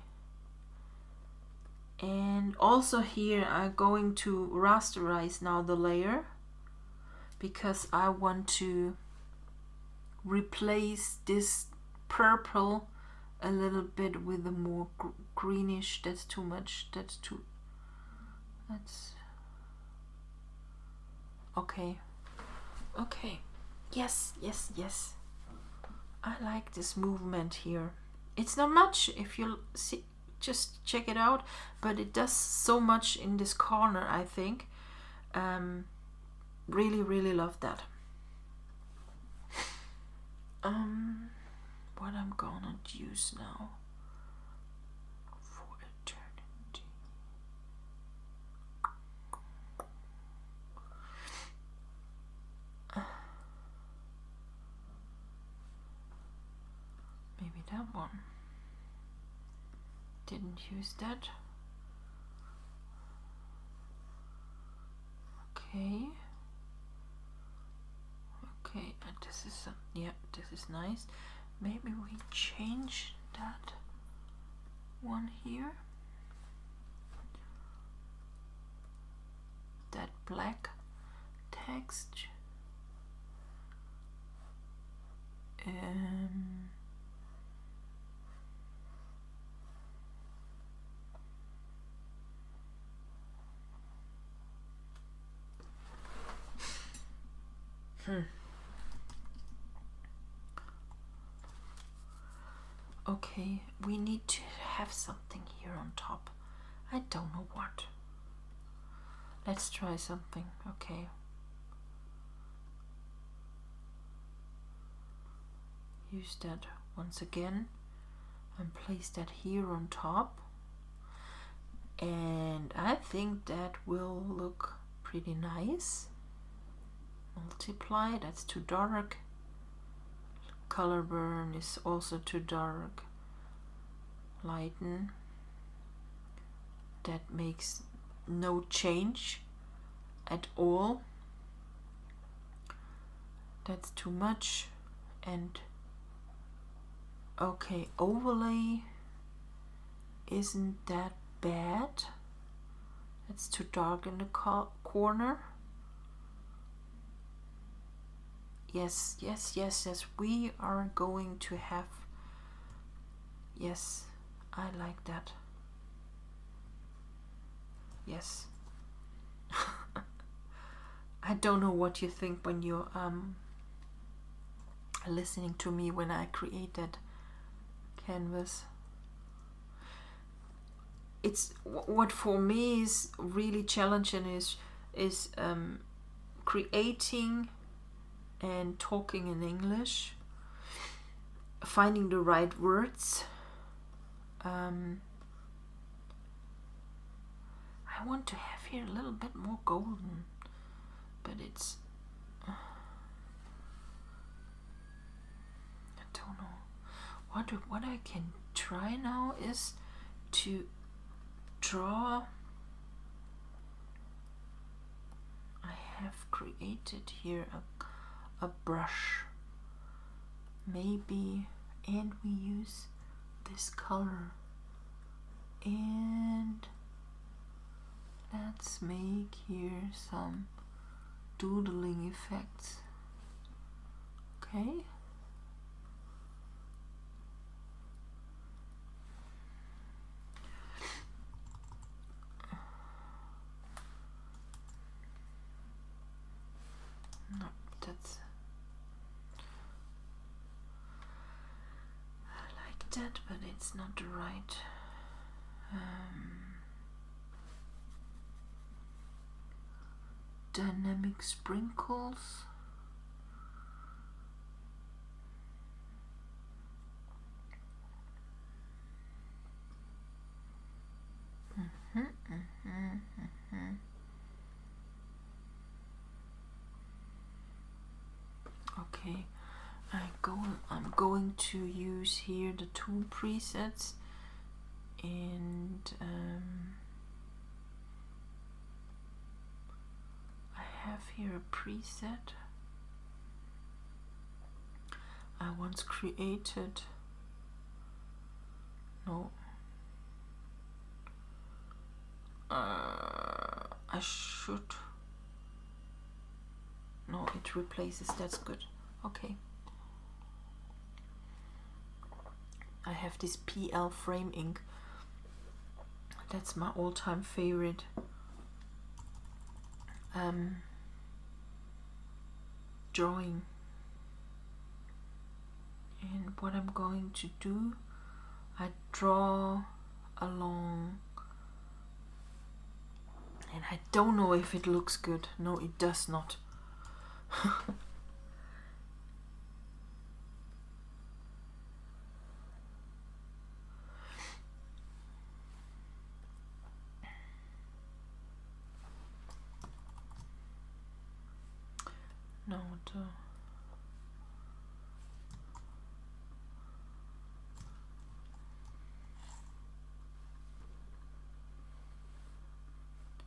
And also here I'm going to rasterize now the layer, because I want to replace this purple a little bit with a more greenish. That's too much. That's okay. Yes. I like this movement here. It's not much if you see, just check it out, but it does so much in this corner, I think. Really love that. What I'm gonna use now for eternity. Maybe that one. Didn't use that. Okay, and this is this is nice. Maybe we change that one here, that black text. Okay, we need to have something here on top. I don't know what. Let's try something. Okay. Use that once again and place that here on top. And I think that will look pretty nice. Multiply, that's too dark. Color burn is also too dark. Lighten. That makes no change at all. That's too much. And okay, overlay isn't that bad. It's too dark in the corner. Yes, yes, yes, yes. We are going to have. Yes, I like that. Yes. I don't know what you think when you're listening to me when I create that canvas. It's what for me is really challenging is creating and talking in English, finding the right words. I want to have here a little bit more golden, but it's I don't know. What I can try now is to draw. I have created here a brush, maybe, and we use this color, and let's make here some doodling effects. Okay. No, that's I like that, but it's not the right. Dynamic sprinkles. Okay, I'm going to use here the tool presets, and I have here a preset I once created. No, I should. No, it replaces. That's good. Okay. I have this PL frame ink. That's my all-time favorite. Drawing. And what I'm going to do, I draw along, and I don't know if it looks good. No, it does not. No,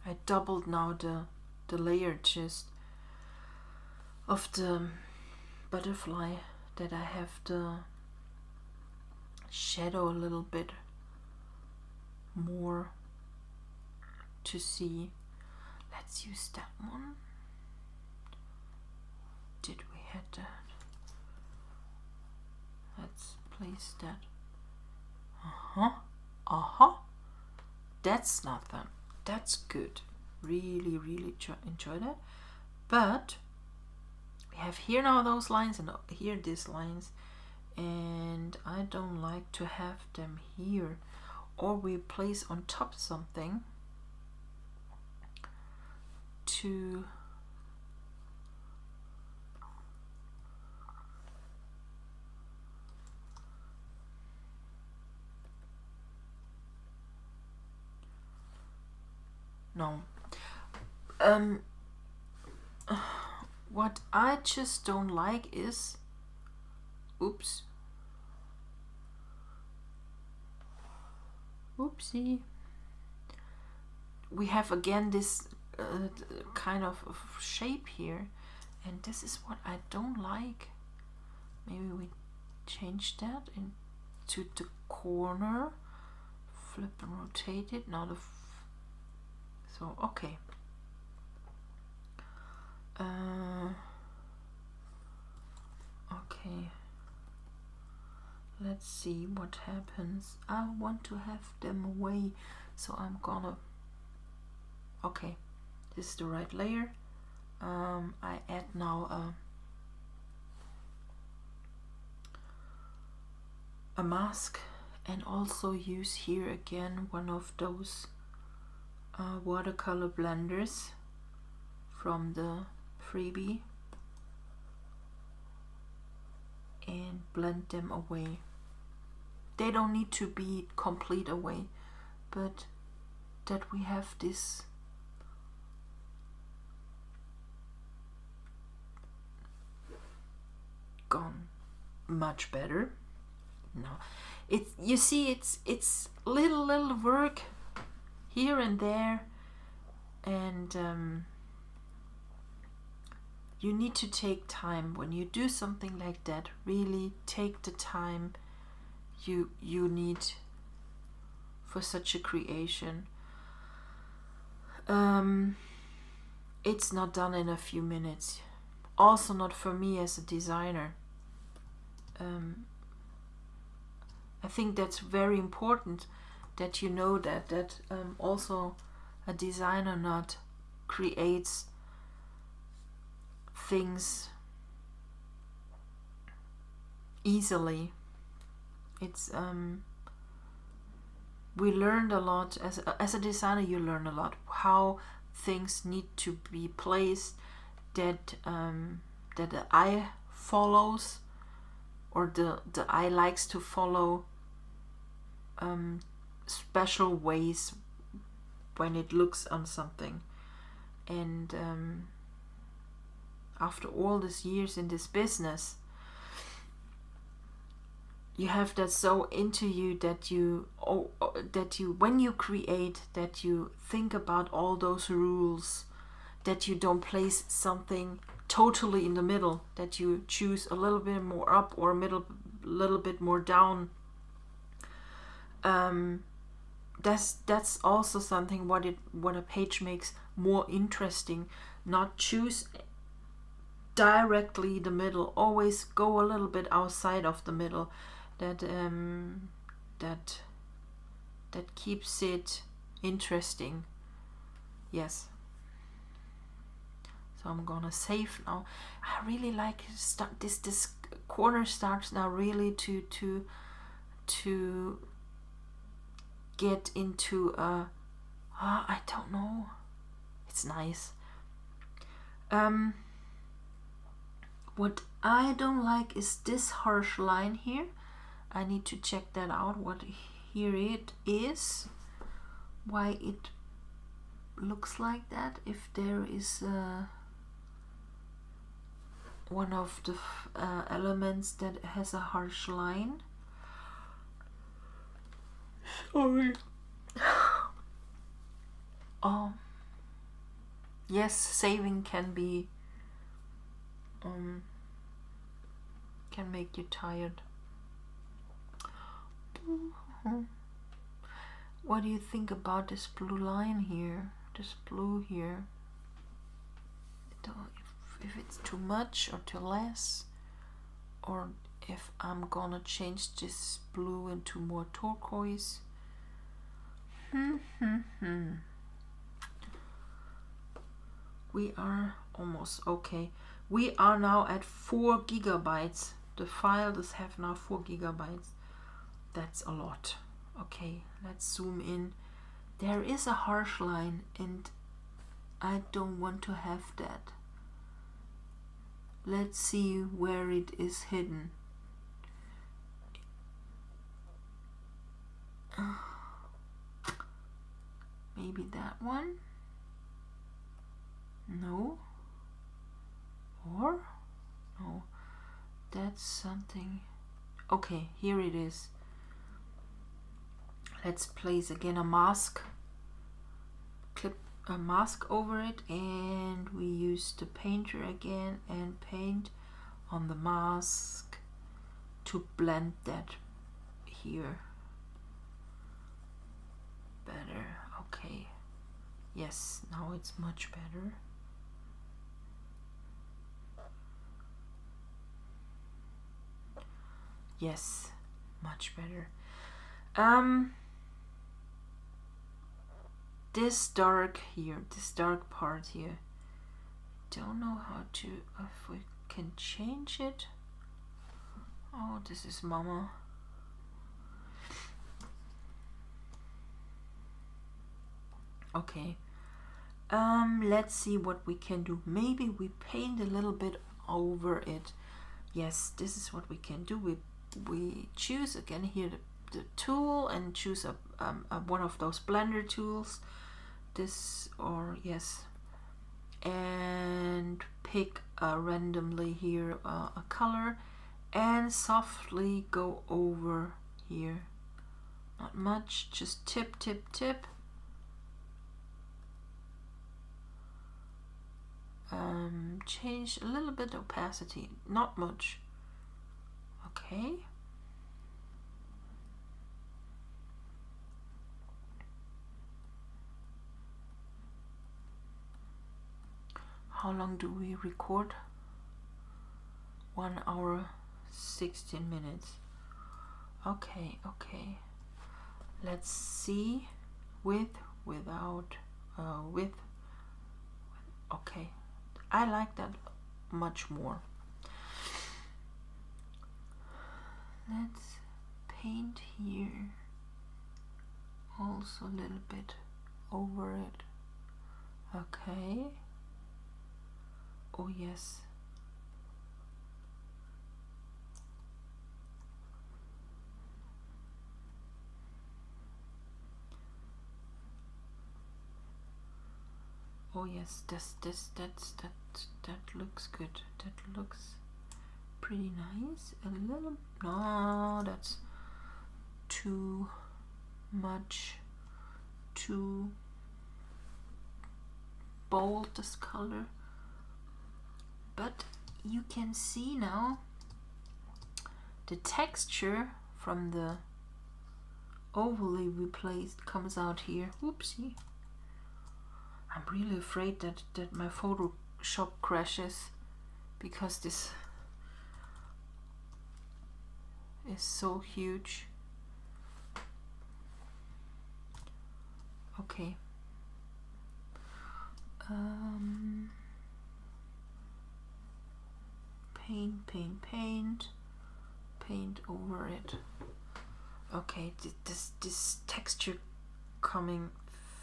I doubled now the layer just of the butterfly, that I have the shadow a little bit more to see. Let's use that one. Did we have that? Let's place that. That's not that. That's good. Really, really enjoy that. But we have here now those lines, and here these lines, and I don't like to have them here. Or we place on top something to no. What I just don't like is, oops, oopsie. We have again this kind of shape here, and this is what I don't like. Maybe we change that into the corner, flip and rotate it. Now so okay. let's see what happens. I want to have them away, so I'm gonna, okay, this is the right layer. I add now a mask, and also use here again one of those watercolor blenders from the freebie, and blend them away. They don't need to be complete away, but that we have this gone much better. No, it's, you see, it's little work here and there, and you need to take time when you do something like that. Really take the time you need for such a creation. It's not done in a few minutes. Also not for me as a designer. I think that's very important that you know that also a designer not creates things easily. It's we learned a lot as a designer. You learn a lot how things need to be placed, that that the eye follows, or the eye likes to follow special ways when it looks on something. And after all these years in this business, you have that so into you that you when you create, that you think about all those rules, that you don't place something totally in the middle, that you choose a little bit more up or a little bit more down. That's also something what a page makes more interesting. Not choose directly the middle, always go a little bit outside of the middle. That keeps it interesting. Yes. So I'm gonna save now. I really like this corner starts now really to get into I don't know. It's nice. What I don't like is this harsh line here. I need to check that out, what here it is, why it looks like that. If there is one of the elements that has a harsh line. Sorry. Oh, yes, saving can be can make you tired. What do you think about this blue line here? This blue here. If it's too much or too less, or if I'm gonna change this blue into more turquoise. We are almost okay. We are now at 4 gigabytes. The file does have now 4 gigabytes. That's a lot. Okay, let's zoom in. There is a harsh line and I don't want to have that. Let's see where it is hidden. Maybe that one? No. Or? No. That's something. Okay, here it is. Let's place again a mask. Clip a mask over it, and we use the painter again and paint on the mask to blend that here better. Okay, yes, now it's much better. Yes, much better. This dark here, this dark part here, don't know how to, if we can change it. Oh, this is mama. Okay, let's see what we can do. Maybe we paint a little bit over it. Yes, this is what we can do. We choose again here the tool and choose a one of those blender tools. This, or yes, and pick randomly here a color and softly go over here. Not much, just tip, tip, tip. Change a little bit opacity, not much. Okay. How long do we record? 1 hour 16 minutes. Okay, okay. Let's see with, without, with. Okay, I like that much more. Let's paint here also a little bit over it. Okay. Oh yes. Oh yes, that looks good. That looks pretty nice. A little, no, that's too much, too bold, this color. But you can see now the texture from the overlay we placed comes out here. Whoopsie. I'm really afraid that my Photoshop crashes because this is so huge. Okay. Paint, paint, paint, paint over it. Okay, this texture coming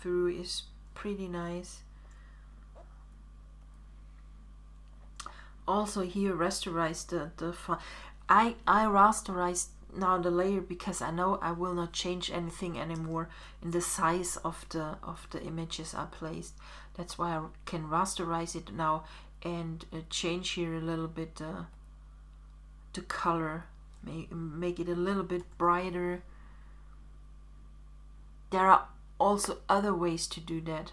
through is pretty nice. Also here rasterize the I rasterized now the layer because I know I will not change anything anymore in the size of the images I placed. That's why I can rasterize it now and change here a little bit the color, make it a little bit brighter. There are also other ways to do that,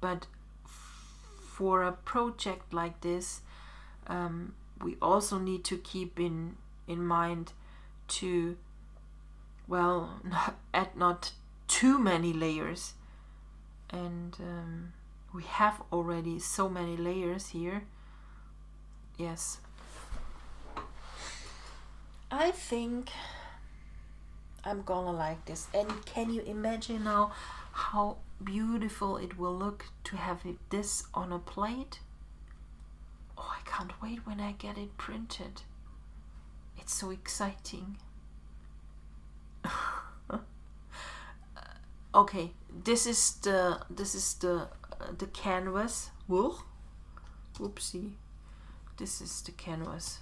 but for a project like this, we also need to keep in mind to, well, add not too many layers, and we have already so many layers here. Yes, I think I'm gonna like this. And can you imagine now how beautiful it will look to have this on a plate? Oh, I can't wait when I get it printed. It's so exciting. Okay, this is the canvas. Whoa, oopsie. This is the canvas,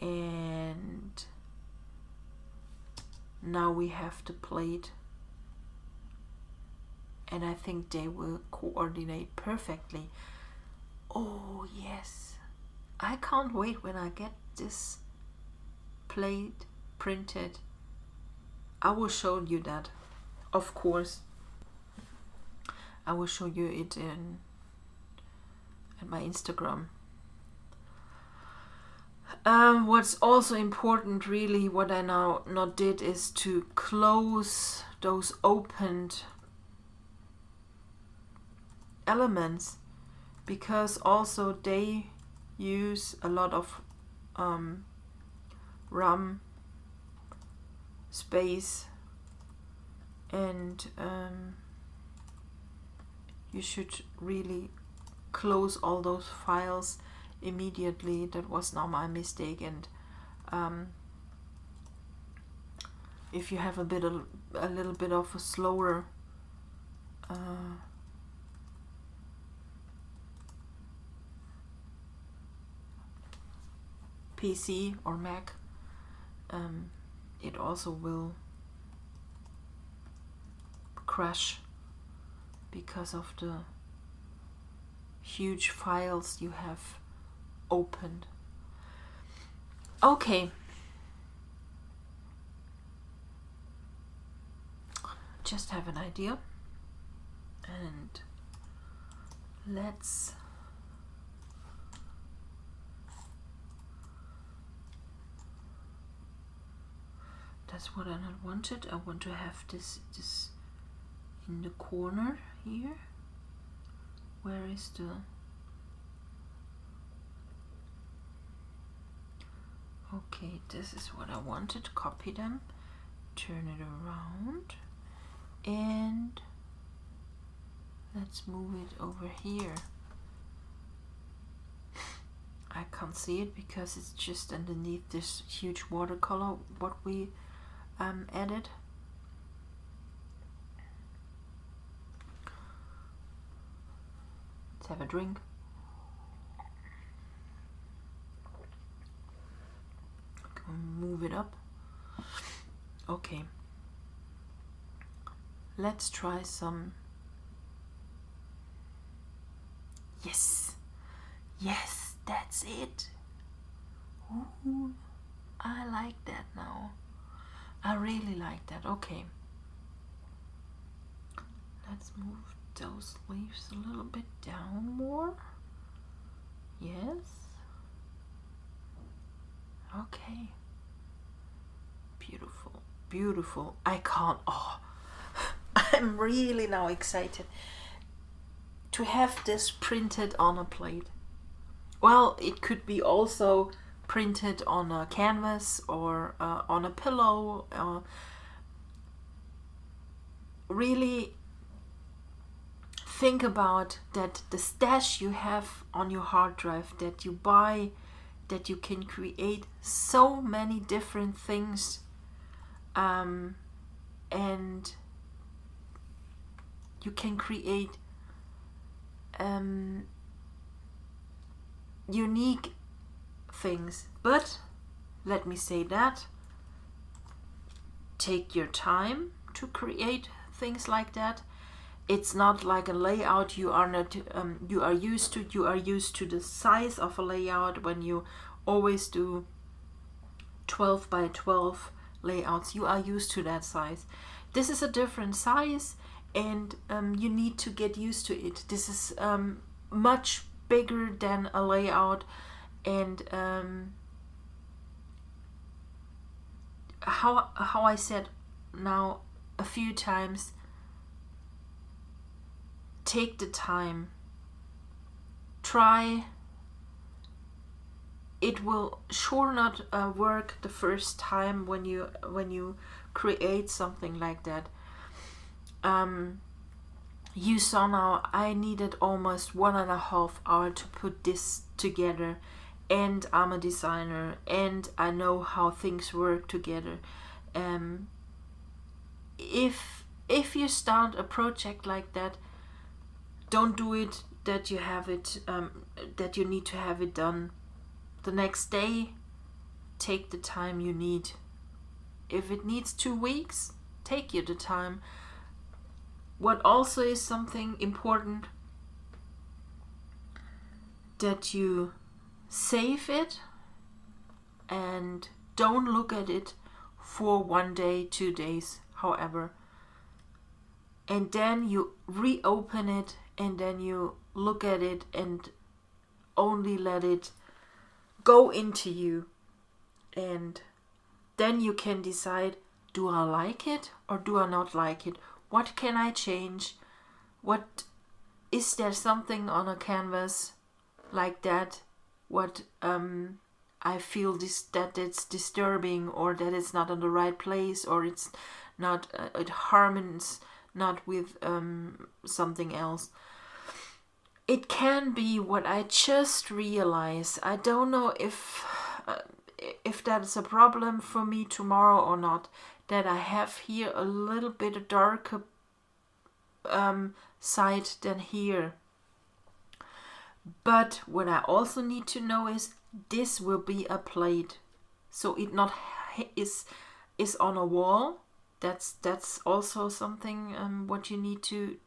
and now we have the plate, and I think they will coordinate perfectly. Oh yes, I can't wait when I get this plate printed. I will show you that, of course. I will show you it at my Instagram. What's also important, really, what I now not did, is to close those opened elements, because also they use a lot of rum space, and you should really close all those files immediately. That was now my mistake. And if you have a little bit of a slower PC or Mac, it also will crash because of the huge files you have opened. Okay, just have an idea, and that's what I not wanted. I want to have this in the corner here. Where is the... Okay, this is what I wanted. Copy them, turn it around, and let's move it over here. I can't see it because it's just underneath this huge watercolor what we added. Let's have a drink. Move it up. Okay. Let's try some. Yes. Yes, that's it. Ooh, I like that now. I really like that. Okay. Let's move those leaves a little bit down more. Yes. Okay. Beautiful. Beautiful. I can't. Oh, I'm really now excited to have this printed on a plate. Well, it could be also printed on a canvas or on a pillow. Really think about that the stash you have on your hard drive that you buy, that you can create so many different things, and you can create unique things. But let me say that take your time to create things like that. It's not like a layout you are not you are used to. You are used to the size of a layout when you always do 12 by 12 layouts. You are used to that size. This is a different size, and you need to get used to it. This is much bigger than a layout, and how I said now a few times, take the time, try. It will sure not work the first time when you create something like that. You saw now I needed almost 1.5 hours to put this together, and I'm a designer and I know how things work together. If you start a project like that, don't do it that you have it that you need to have it done the next day. Take the time you need. If it needs 2 weeks, take you the time. What also is something important, that you save it and don't look at it for 1 day, 2 days, however, and then you reopen it and then you look at it and only let it go into you, and then you can decide, do I like it or do I not like it? What can I change? What is there something on a canvas like that what I feel that it's disturbing, or that it's not in the right place, or it's not, it harmons not with something else. It can be what I just realized. I don't know if that is a problem for me tomorrow or not, that I have here a little bit darker side than here. But what I also need to know is this will be a plate, so it not is on a wall. That's also something what you need to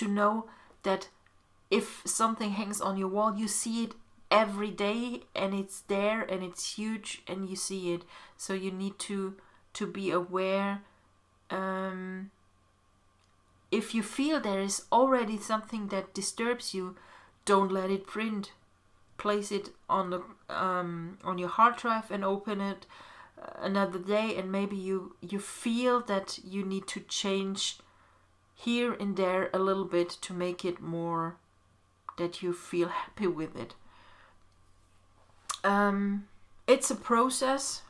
know, that if something hangs on your wall, you see it every day, and it's there, and it's huge, and you see it. So you need to be aware. If you feel there is already something that disturbs you, don't let it print. Place it on the on your hard drive and open it another day, and maybe you feel that you need to change here and there a little bit to make it more that you feel happy with it. It's a process.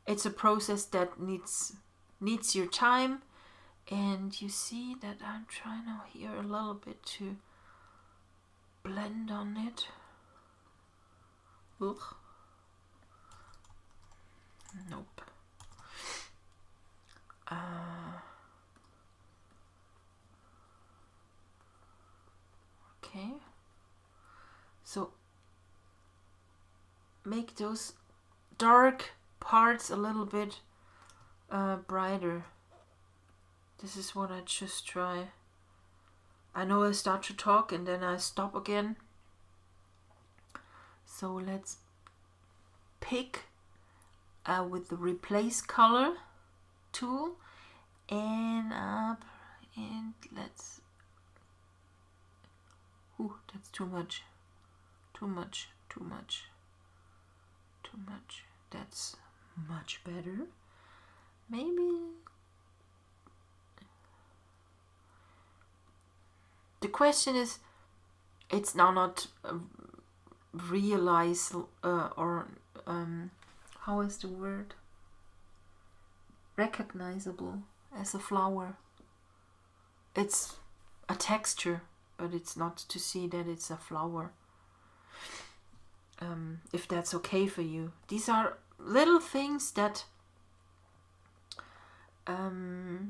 It's a process that needs your time. And you see that I'm trying now here a little bit to blend on it. Ugh. Nope. Okay. So make those dark parts a little bit brighter. This is what I just try. I know I start to talk and then I stop again. So let's pick with the replace color tool and up, and let's, that's too much. That's much better. Maybe the question is, it's now not realize or how is the word? Recognizable as a flower. It's a texture, but it's not to see that it's a flower. If that's okay for you. These are little things that oh,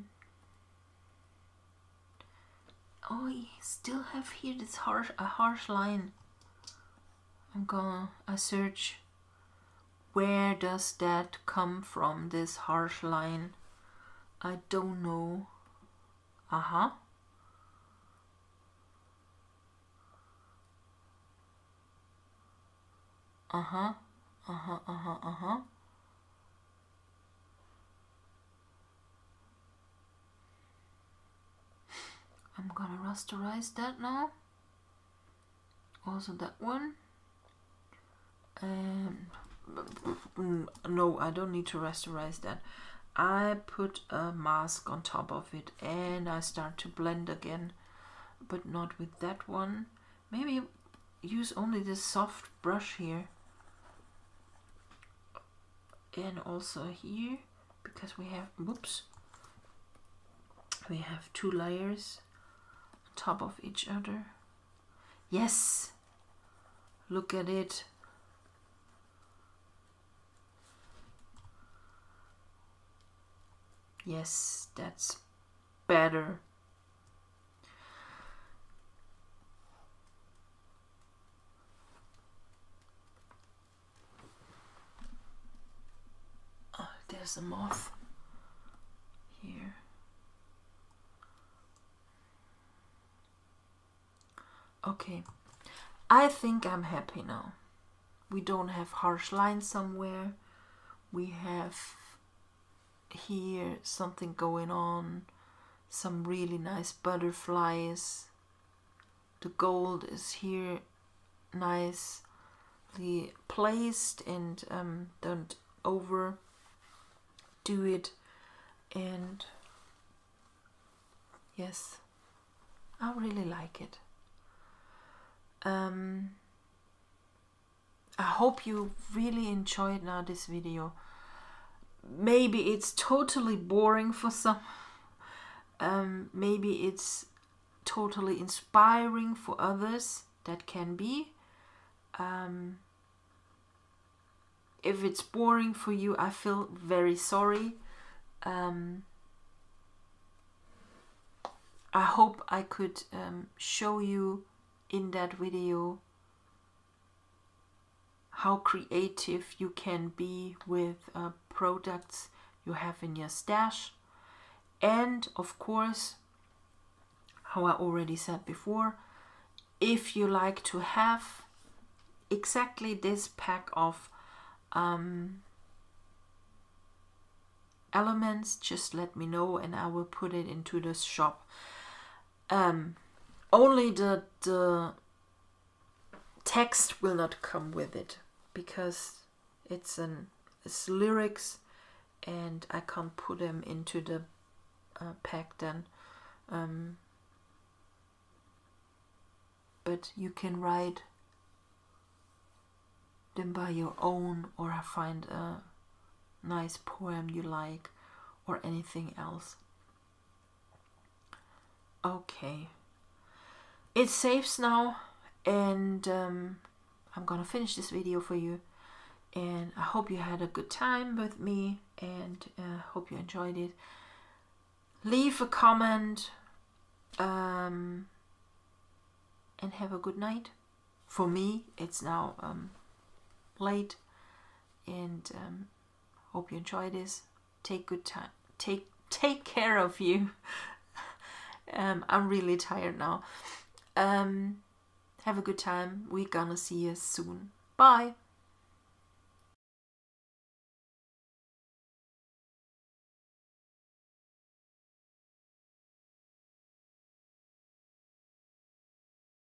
I still have here this harsh line. I search, where does that come from, this harsh line? I don't know. Uh-huh. I'm gonna rasterize that now. Also that one. No, I don't need to rasterize that. I put a mask on top of it and I start to blend again, but not with that one. Maybe use only this soft brush here. And also here, because we have, we have two layers on top of each other. Yes, look at it. Yes, that's better. Oh, there's a moth here. Okay, I think I'm happy now. We don't have harsh lines somewhere. We have here something going on, some really nice butterflies. The gold is here nicely placed, and don't overdo it. And yes, I really like it. I hope you really enjoyed now this video. Maybe it's totally boring for some. Maybe it's totally inspiring for others. That can be. If it's boring for you, I feel very sorry. I hope I could show you in that video how creative you can be with products you have in your stash. And of course, how I already said before, if you like to have exactly this pack of elements, just let me know and I will put it into the shop. Only the text will not come with it because it's lyrics and I can't put them into the pack then. But you can write them by your own, or find a nice poem you like, or anything else. Okay, it saves now, and I'm gonna finish this video for you, and I hope you had a good time with me, and hope you enjoyed it. Leave a comment and have a good night. For me, it's now late, and hope you enjoy this. Take good time. Take care of you. I'm really tired now. Have a good time. We're gonna see you soon. Bye.